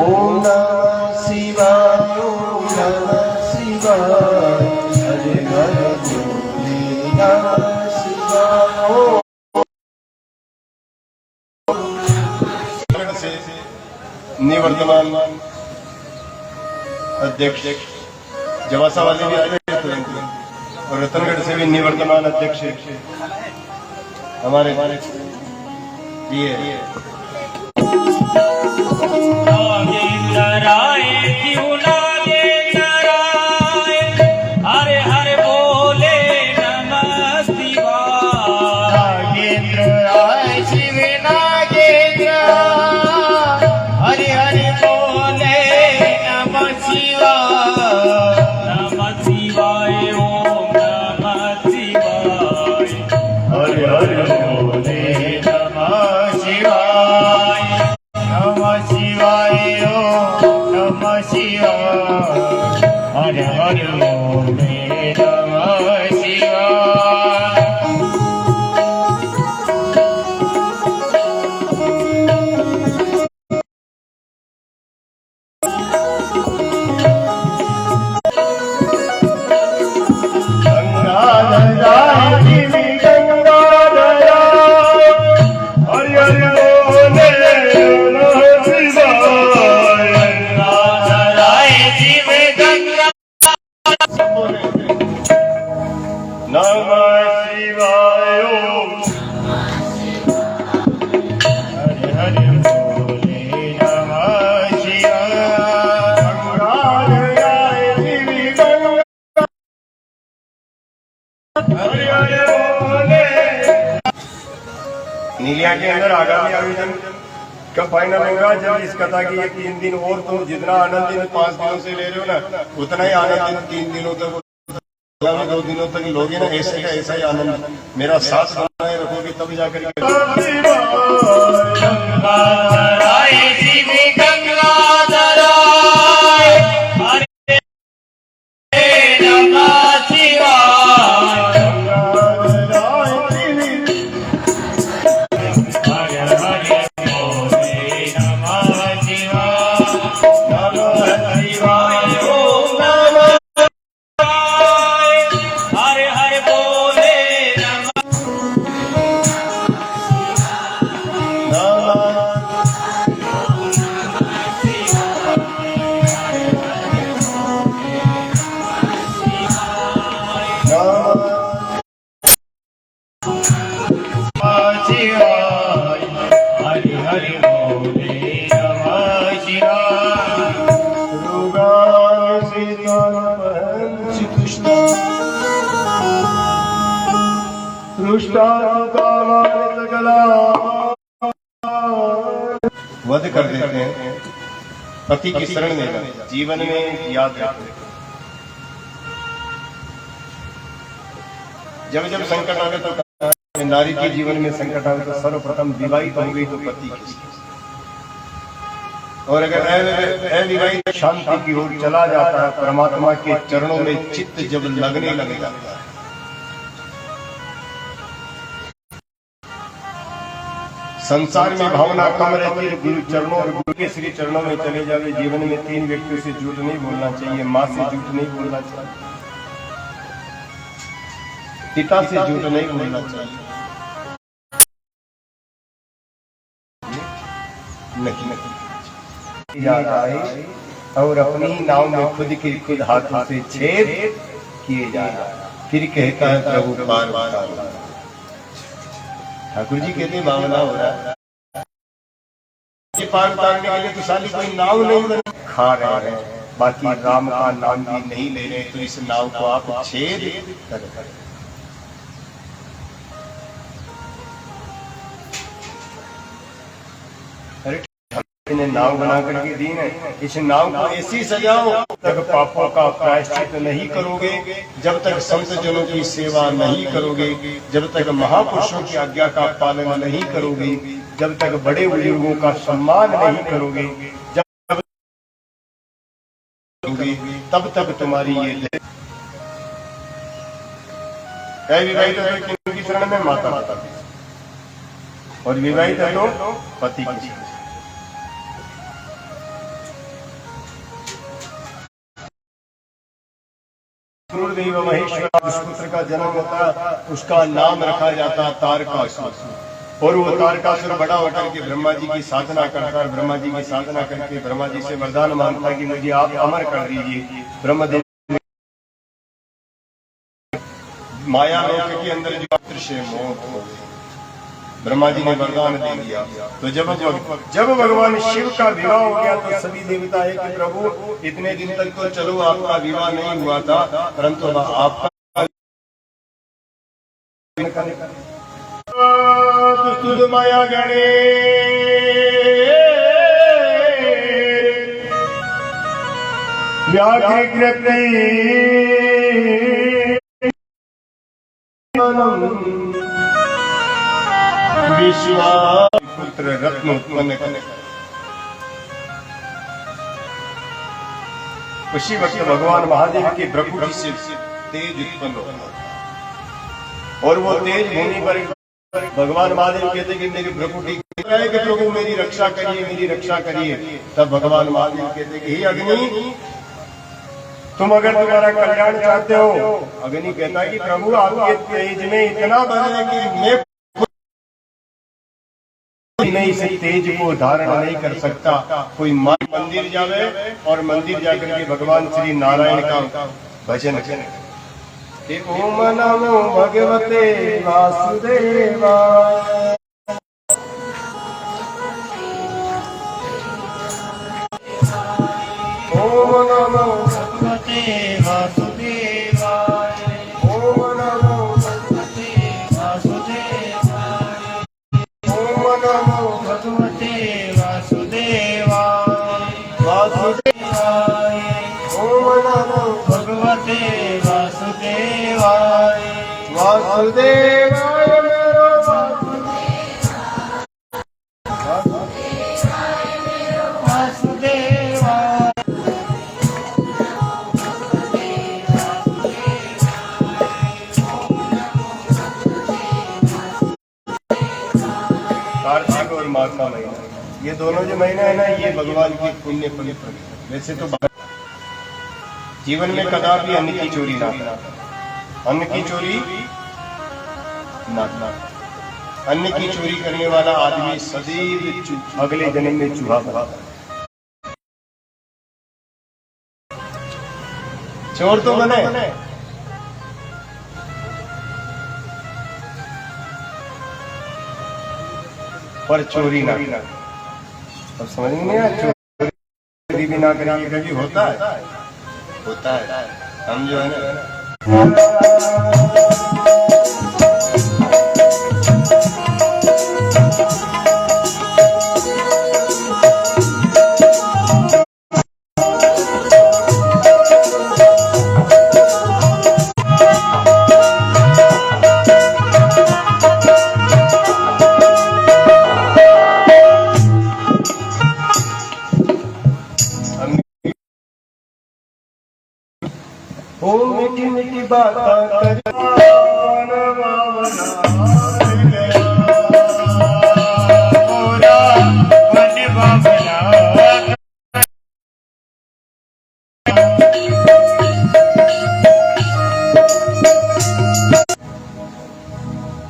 S1: ओम नमः शिवाय ओम नमः शिवाय हरे हरे बोले नमः शिवाय। निवर्तमान अध्यक्ष जवासा वाले भी आए तुरंत, और रतनगढ़ से भी निवर्तमान अध्यक्ष हमारे ये
S2: नागेंद्राय क्यों नागेंद्राय, हरे हरे बोले नमः शिवाय।
S3: नागेंद्राय शिव नागेंद्र हरि हरि बोले नमः शिवाय।
S2: नमः शिवाय ओम नमः शिवाय,
S3: हरि हरि बोले नमः शिवाय। नमः शिवाय ओम नमः शिवाय, हरि हरि बोले नमः शिवाय।
S1: नीलिया के अंदर आगामी आयोजन कब फाइनल होगा? जब इस कथा की ये 3 दिन और तुम जितना आनंद इन 5 दिनों से ले रहे हो ना, उतना ही आनंद इन 3 दिनों तक, आगामी 2 दिनों तक लोगे ना, ऐसे का ऐसा ही आनंद। मेरा साथ बनाए रखोगे तब जाकर
S3: गंगाधराय शिव गंगाधराय हरे नमः शिवाय। गंगाधराय
S1: दुष्टाकामान सकला वध कर देते हैं। पति की शरण में जीवन में याद रखें, जब जब संकट आवे तो नारी के जीवन में संकट आवे तो सर्वप्रथम विवाहित हो गई तो पति की, और अगर अविवाहित शांति की ओर चला जाता है, परमात्मा के चरणों में चित्त जब लगने लग जाता है, संसार में भावना कम रहती है, गुरु चरणों और गुरु के श्री चरणों में चले जावे। जीवन में 3 व्यक्तियों से झूठ नहीं बोलना चाहिए, माँ से झूठ नहीं बोलना चाहिए, पिता से झूठ नहीं बोलना चाहिए, नहीं याद आए और अपनी नाव में खुद के खुद हाथों से छेद किए जाना, फिर कहता है प्रभु पार पार। ठाकुर जी कहते भावना हो रहा है, ये पार उतारने के लिए तो साली कोई नाव नहीं बन खा रहे हैं, बाकी राम का नाम भी नहीं ले रहे, तो इस नाव को आप छेद कर। अरे ने नाव बना करके दी है, इस नाव को ऐसी सजाओ तक पापों का प्रायश्चित नहीं करोगे, जब तक संत जनों की सेवा नहीं करोगे, जब तक महापुरुषों की आज्ञा का पालन नहीं करोगे, जब तक बड़े बुजुर्गों का सम्मान नहीं करोगे, जब तब तक तुम्हारी ये विवाहित है किनकी शरण में? माता माता की, और विवाहित है तो पति की शरण। क्रूरदेव महेश्वर जिस पुत्र का जन्म होता, उसका नाम रखा जाता तारकासुर, और वो तारकासुर बड़ा होकर के ब्रह्मा जी की साधना करता है, ब्रह्मा जी की साधना करके ब्रह्मा जी से वरदान मांगता कि मुझे आप अमर कर दीजिए। ब्रह्मदेव माया लोक के अंदर जो दृश्य मौत हो गई, ब्रह्मा जी ने वरदान दे दिया। तो जब भगवान शिव का विवाह हो गया तो सभी देवता है कि प्रभु इतने दिन तक तो चलो आपका विवाह नहीं हुआ था, परंतु आपका माया गणे व्याघ्रकृते पुत्र रत्न उत्पन्न करने। उसी वक्त भगवान महादेव के भ्रकुटी से तेज उत्पन्न होता, और वो तेज भूमि पर भगवान महादेव कहते कि मेरी भ्रकुटी है कि प्रभु मेरी रक्षा करिए, मेरी रक्षा करिए। तब भगवान महादेव कहते कि हे अग्नि, तुम अगर तुम्हारा कल्याण चाहते हो। अग्नि कहता है कि प्रभु आपके तेज में इतना बल है कि मैं इस तेज को धारण नहीं कर सकता। कोई मंदिर जावे और मंदिर जाकर के भगवान श्री नारायण का भजन करे, ओम नमो भगवते वासुदेवाय, ओम नमो भगवते वासुदेवाय, ओम नमो भगवते वासुदेवाय, ओम नमो भगवते वासुदेवाय, वासुदेवाय, ओम नमो भगवते वासुदेवाय, वासुदेवाय मेरो वासुदेवाय। कार्तिक और माघ का महीना, ये दोनों जो महीना है ना, ये भगवान की पुण्य पवित्र। वैसे तो जीवन में कदापि अन्न की चोरी ना करना, अन्न की चोरी ना करना। अन्न की चोरी करने वाला आदमी सदैव अगले जन्म में चूहा बना। चोर तो बने, पर चोरी ना। अब समझ में नहीं आया, चोरी भी ना करेंगे कभी होता है, होता है। हम जो है ना बात कर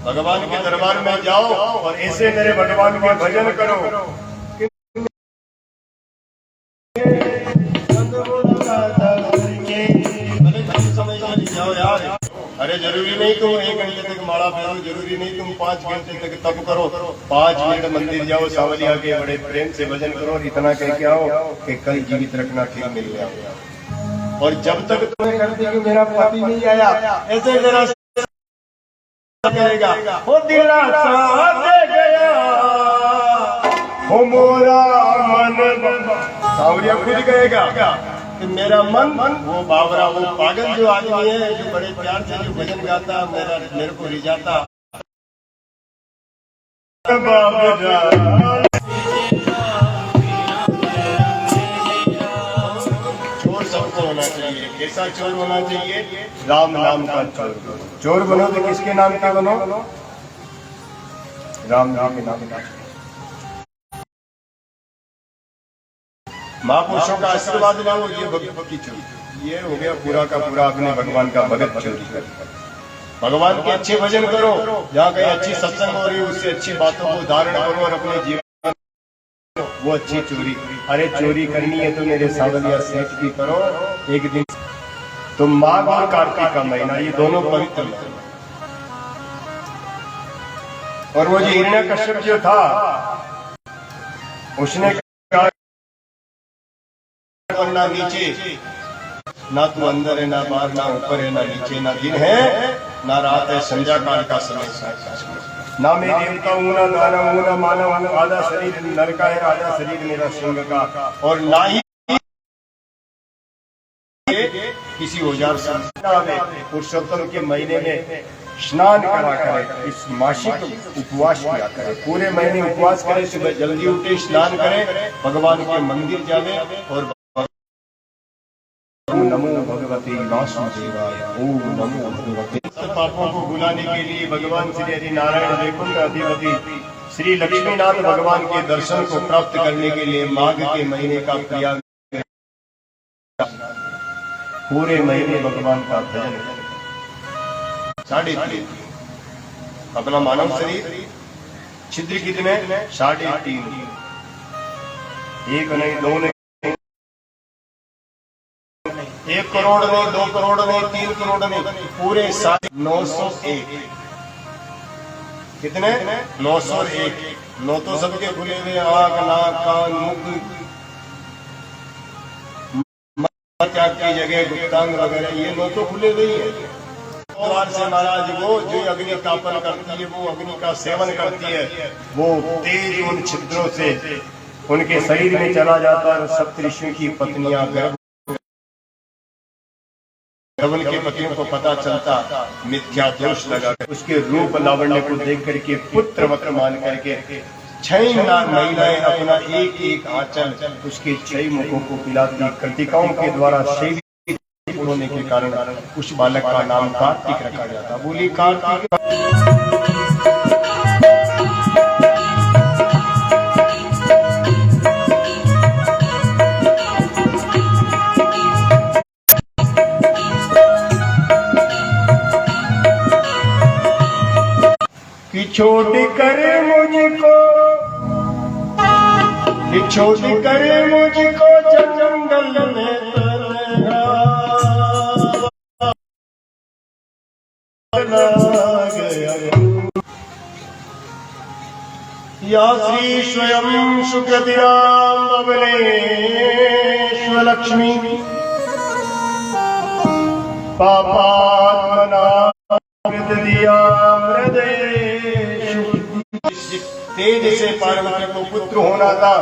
S1: भगवान के दरबार में जाओ और ऐसे मेरे भगवान के भजन करो। जाओ यार, अरे जरूरी नहीं तुम 1 घंटे तक माला फेरो, जरूरी नहीं तुम 5 घंटे तक तप करो, 5 मिनट मंदिर जाओ, सावलिया के बड़े प्रेम से भजन करो और इतना कह के आओ कि कल जीवित रखना फिर मिल गया। और जब तक तुम्हें करते कि मेरा पति नहीं आया, ऐसे मेरा करेगा वो दिलासा दे गया हो मोरा मन। सावलिया खुद कहेगा कि मेरा मन, वो बावरा, वो पागल जो आदमी है जो बड़े प्यार से जो भजन गाता मेरे को रिझाता। चोर सबको होना चाहिए, कैसा चोर होना चाहिए? राम नाम का चोर। चोर बनो तो किसके नाम का बनो? राम नाम के नाम का। महापुरुषों का आशीर्वाद लो, ये भक्त की चोरी, ये हो गया पूरा का पूरा अपने भगवान का भगत चोरी कर। भगवान के अच्छे भजन करो, जहाँ कहीं अच्छी सत्संग हो रही है उससे अच्छी बातों को धारण करो और अपने जीवन वो अच्छी चोरी। अरे चोरी करनी है तो मेरे सावलिया सेठ भी करो। एक दिन तो माघ और कार्तिक का महीना, ये दोनों पवित्र महीना। और वो जो हिरण्यकश्यप जो था उसने कहा ना नीचे, ना तू अंदर है ना बाहर, ना ऊपर है ना नीचे, ना दिन है ना रात है, संध्या काल का समय। ना मैं देवता हूँ ना दानव हूँ ना मानव हूँ, आधा शरीर नर का है आधा शरीर मेरा सिंह का। और ना ही किसी औजार से पुरुषोत्तम के महीने में स्नान करा करे, इस मासिक उपवास किया करे, पूरे महीने उपवास करे, सुबह जल्दी उठे, स्नान करे, भगवान के मंदिर जावे और नमो भगवते वासुदेवाय, ओम नमो भगवते। पापों को भुलाने के लिए भगवान श्री हरि नारायण वैकुंठ अधिपति श्री लक्ष्मीनाथ भगवान के दर्शन को प्राप्त करने के लिए माघ के महीने का प्रयाग, पूरे महीने भगवान का भजन करें। 3.5 अपना मानव शरीर छिद्र कितने? 3.5। 1 नहीं 2 नहीं 1 करोड़ नहीं 2 करोड़ नहीं 3 करोड़ नहीं, पूरे 901। कितने? 901। 9 तो सबके खुले हुए, आंख नाक कान मुख त्याग की जगह गुप्तांग वगैरह, ये 9 तो खुले हुए है। द्वार से महाराज वो जो अग्नि तापन करती है, वो अग्नि का सेवन करती है, वो तेज उन छिद्रों से उनके शरीर में चला जाता है। सप्तऋषियों की पत्नियां गर्भ, जब उनके पतियों को पता चलता, मिथ्या दोष लगा उसके रूप लावण्य को देख करके पुत्र वक्त मान करके 6 महिलाएं अपना एक एक आंचल उसके 6 मुखों को पिलाती। कृतिकाओं के द्वारा सेवित होने के कारण उस बालक का नाम कार्तिक रखा जाता। बोली कार्तिक। कि छोड़ कर मुझको, कि छोड़ कर मुझको जंगल में गया। या श्री स्वयं सुकृतिराम बबलेश्वर लक्ष्मी पापात्मना दिया तेज से पार्वती को पुत्र होना था,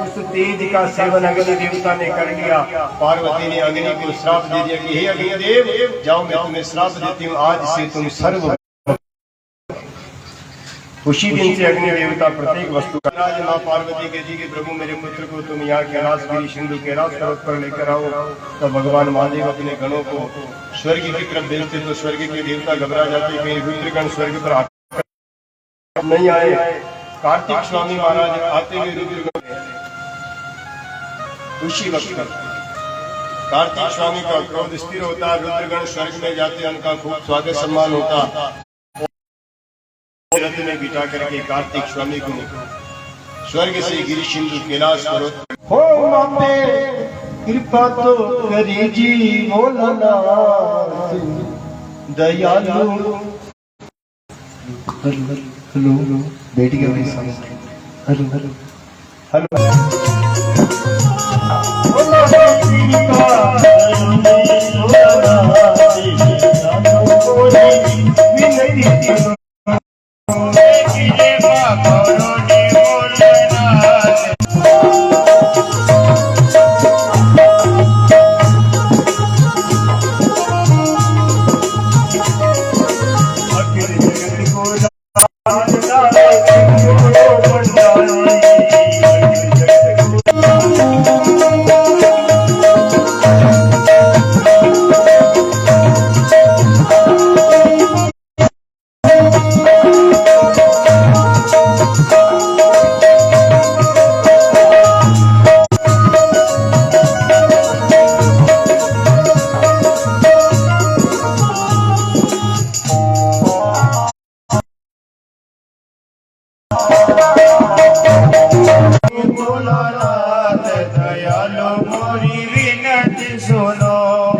S1: उस तेज का सेवन अग्नि देवता ने कर लिया। पार्वती ने अग्नि को श्राप दे दिया कि हे अग्निदेव, जाओ मैं तुम्हें श्राप देती हूँ, आज से तुम सर्व उसी दिन से अग्नि देवता प्रत्येक वस्तु का राज माँ पार्वती के जी के प्रभु मेरे पुत्र को तुम यहाँ कैलाशगिरी सिंधु कैलाश पर्वत पर लेकर आओ। तब भगवान महादेव अपने गणों को स्वर्ग की तरफ भेजते तो स्वर्ग के देवता घबरा जाते, कहीं रुद्रगण स्वर्ग पर आकर नहीं आए। कार्तिक स्वामी महाराज आते हुए रुद्रगण उसी वक्त कार्तिक स्वामी का क्रोध स्थिर होता, रुद्रगण स्वर्ग में जाते, उनका खूब स्वागत सम्मान होता। रथ में बिठा करके कार्तिक स्वामी को स्वर्ग से गिरी सिंधु कैलाश पर्वत हो मापे कृपा तो करी जी भोलानाथ दयालु। हेलो बैठ गया भाई साहब। हेलो हेलो
S3: भोलानाथ दयालु मोरी विनती सुनो,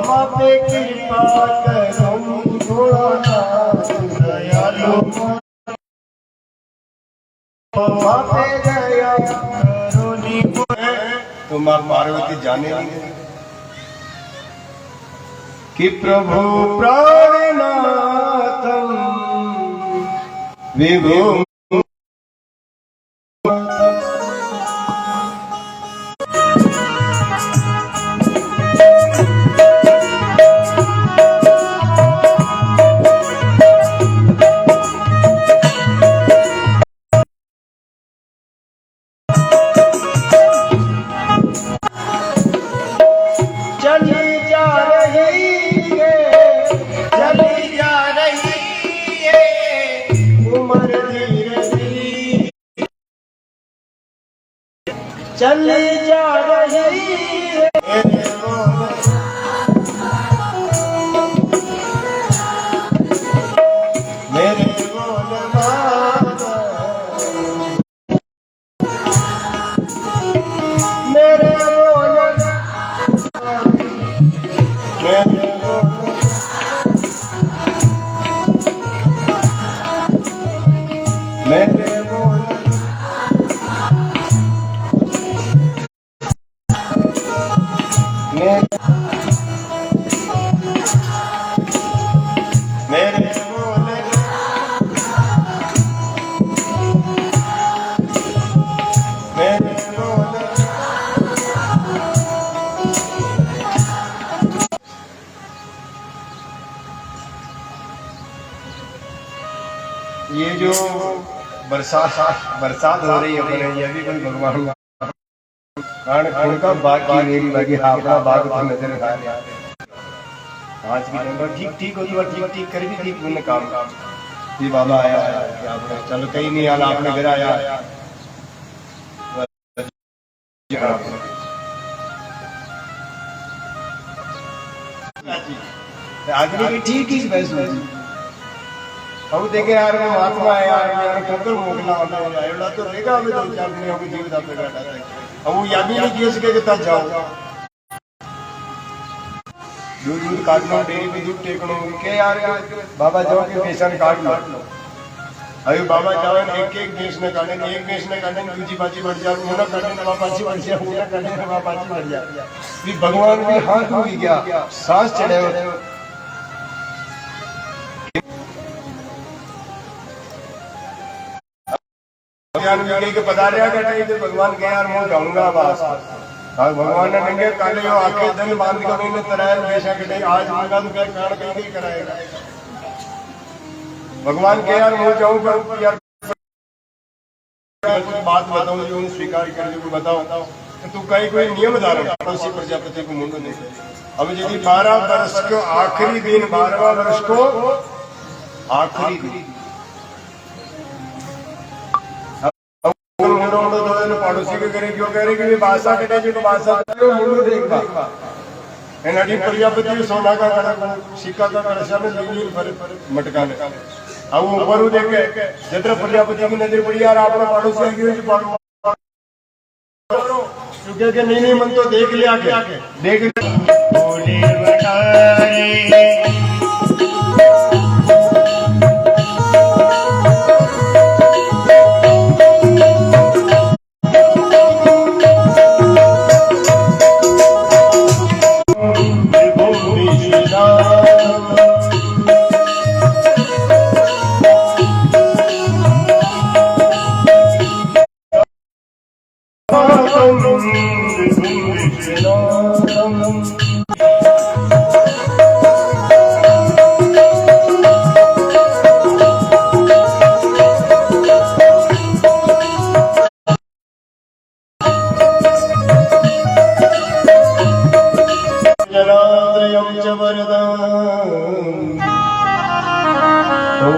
S3: मापे कृपा करो भोलानाथ दयालु मापे दया करो।
S1: तो माँ पार्वती जाने लगी कि प्रभु प्राणनाथ विभु
S3: चली जा रही है
S1: मेरे ये जो बरसात हो रही है अपने, ये भी कोई भगवान कारण उनका बाग की मेरी बागी अपना बाग तो नजर आ रहा है। आज की नंबर ठीक ठीक होती है, ठीक ठीक कर भी ठीक पुण्य काम ये बाबा आया आपने चलो कहीं नहीं आना, आपने घर आया आदमी की ठीक ही फैसला हम देखे यार मैं महात्मा है यार कंकर मोकला होता है एवढा तो रहेगा अभी 2-4 दिन होगी जीवित आपने काटा है हम वो याद ही नहीं किए सके कि तब जाओ दूध काटना डेरी में दूध टेकनो के यार बाबा जाओ के बेसन काट लो अभी बाबा जाओ एक एक देश में काटे एक देश में काटे दूजी पाची बढ़ जाए मुना काटे नवा पाची बढ़ जाए मुना काटे नवा पाची बढ़ जाए फिर भगवान भी हाथ हो गया सांस चढ़े भगवान के पधारिया कटाई तो भगवान के यार मुंह जाऊंगा बस भगवान ने नंगे काले हो आके धन बांध कर मैंने तराया बेशा कटाई आज मंगा तो क्या कारण कहीं नहीं कराएगा भगवान के यार मुंह जाऊंगा यार मैं कुछ बात बताऊं जो उन्हें स्वीकार कर जो बताओ तो तू कहीं कोई नियम धारण पड़ोसी प्रजापति को मुंडो नहीं। अब यदि 12 वर्ष को आखिरी दिन 12वां वर्ष को आखिरी दिन पड़ोसी के करे क्यों कह रहे कि बासा कटे जो बासा मुंडो देखा एनाडी प्रजापति सोना का कड़ा सिक्का का कड़सा में लीली पर मटका ने अब वो ऊपर देखे जत्र प्रजापति की नजर पड़ी यार आपने पड़ोसी आगे जो पड़ो क्योंकि नहीं मन तो देख लिया क्या देख
S3: बोले बनारे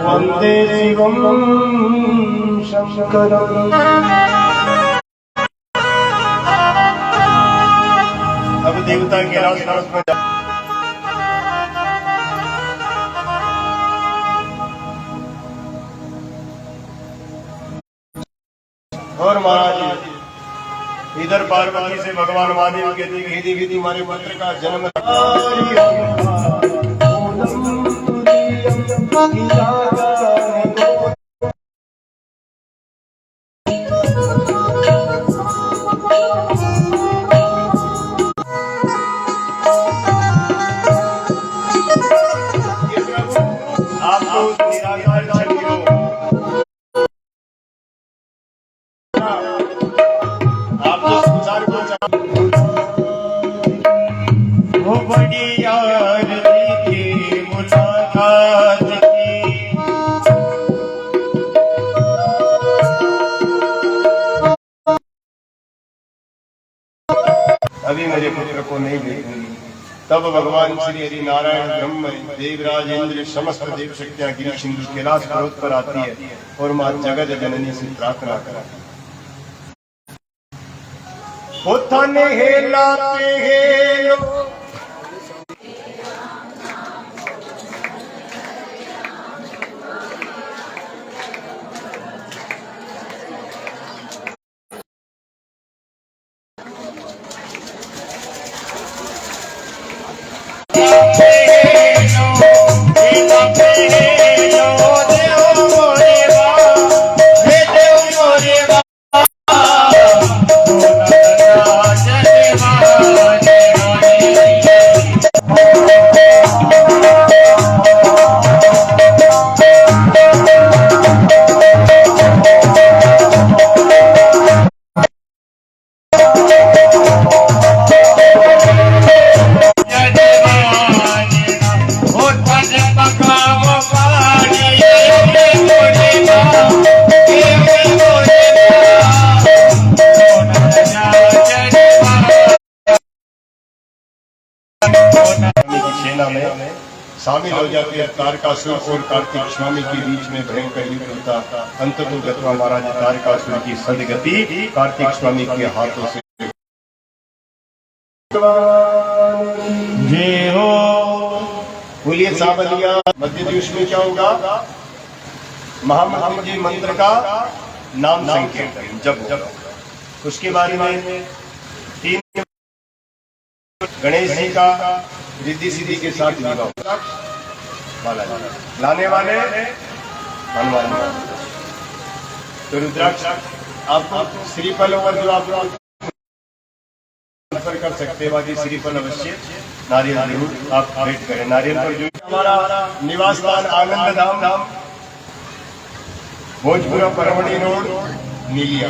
S3: वंदे शिवम शंकरम।
S1: अब देवता के राज में और महाराज इधर पार्वती से भगवान महादेव कहते हैं हे देवी हमारे पुत्र का जन्म आपको निराकार छड़ियो आप जो संसार को
S3: वो बड़ी यार की मुलाकात की
S1: अभी मेरे पुत्र को नहीं देखूंगी। तब भगवान श्री हरि नारायण ब्रह्म देवराज इंद्र समस्त देव शक्तियां गिरी सिंधु कैलाश पर्वत पर आती है और मां जगत जननी से प्रार्थना कराती है। थाने हेलाते हेलो सेना में शामिल हो जाते हैं। तारकासुर और कार्तिक स्वामी के बीच में भयंकर युद्ध होता। अंततः गतवा महाराज तारकासुर की सदगति कार्तिक स्वामी के हाथों से
S3: जय हो।
S1: बोलिए सावलिया। मध्य दिवस में क्या होगा? महामंत्र जी मंत्र का नाम संकीर्तन जब उसके बारे में 3 गणेश जी का रिद्धि सिद्धि के साथ विवाह वाला लाने वाले हनुमान तो रुद्राक्ष आपको श्रीफल और जो आप कर सकते हैं श्रीफल अवश्य नारियल जरूर आप भेंट करें। नारियल पर जो हमारा निवास स्थान आनंद धाम भोजपुरा परमणी रोड नीलिया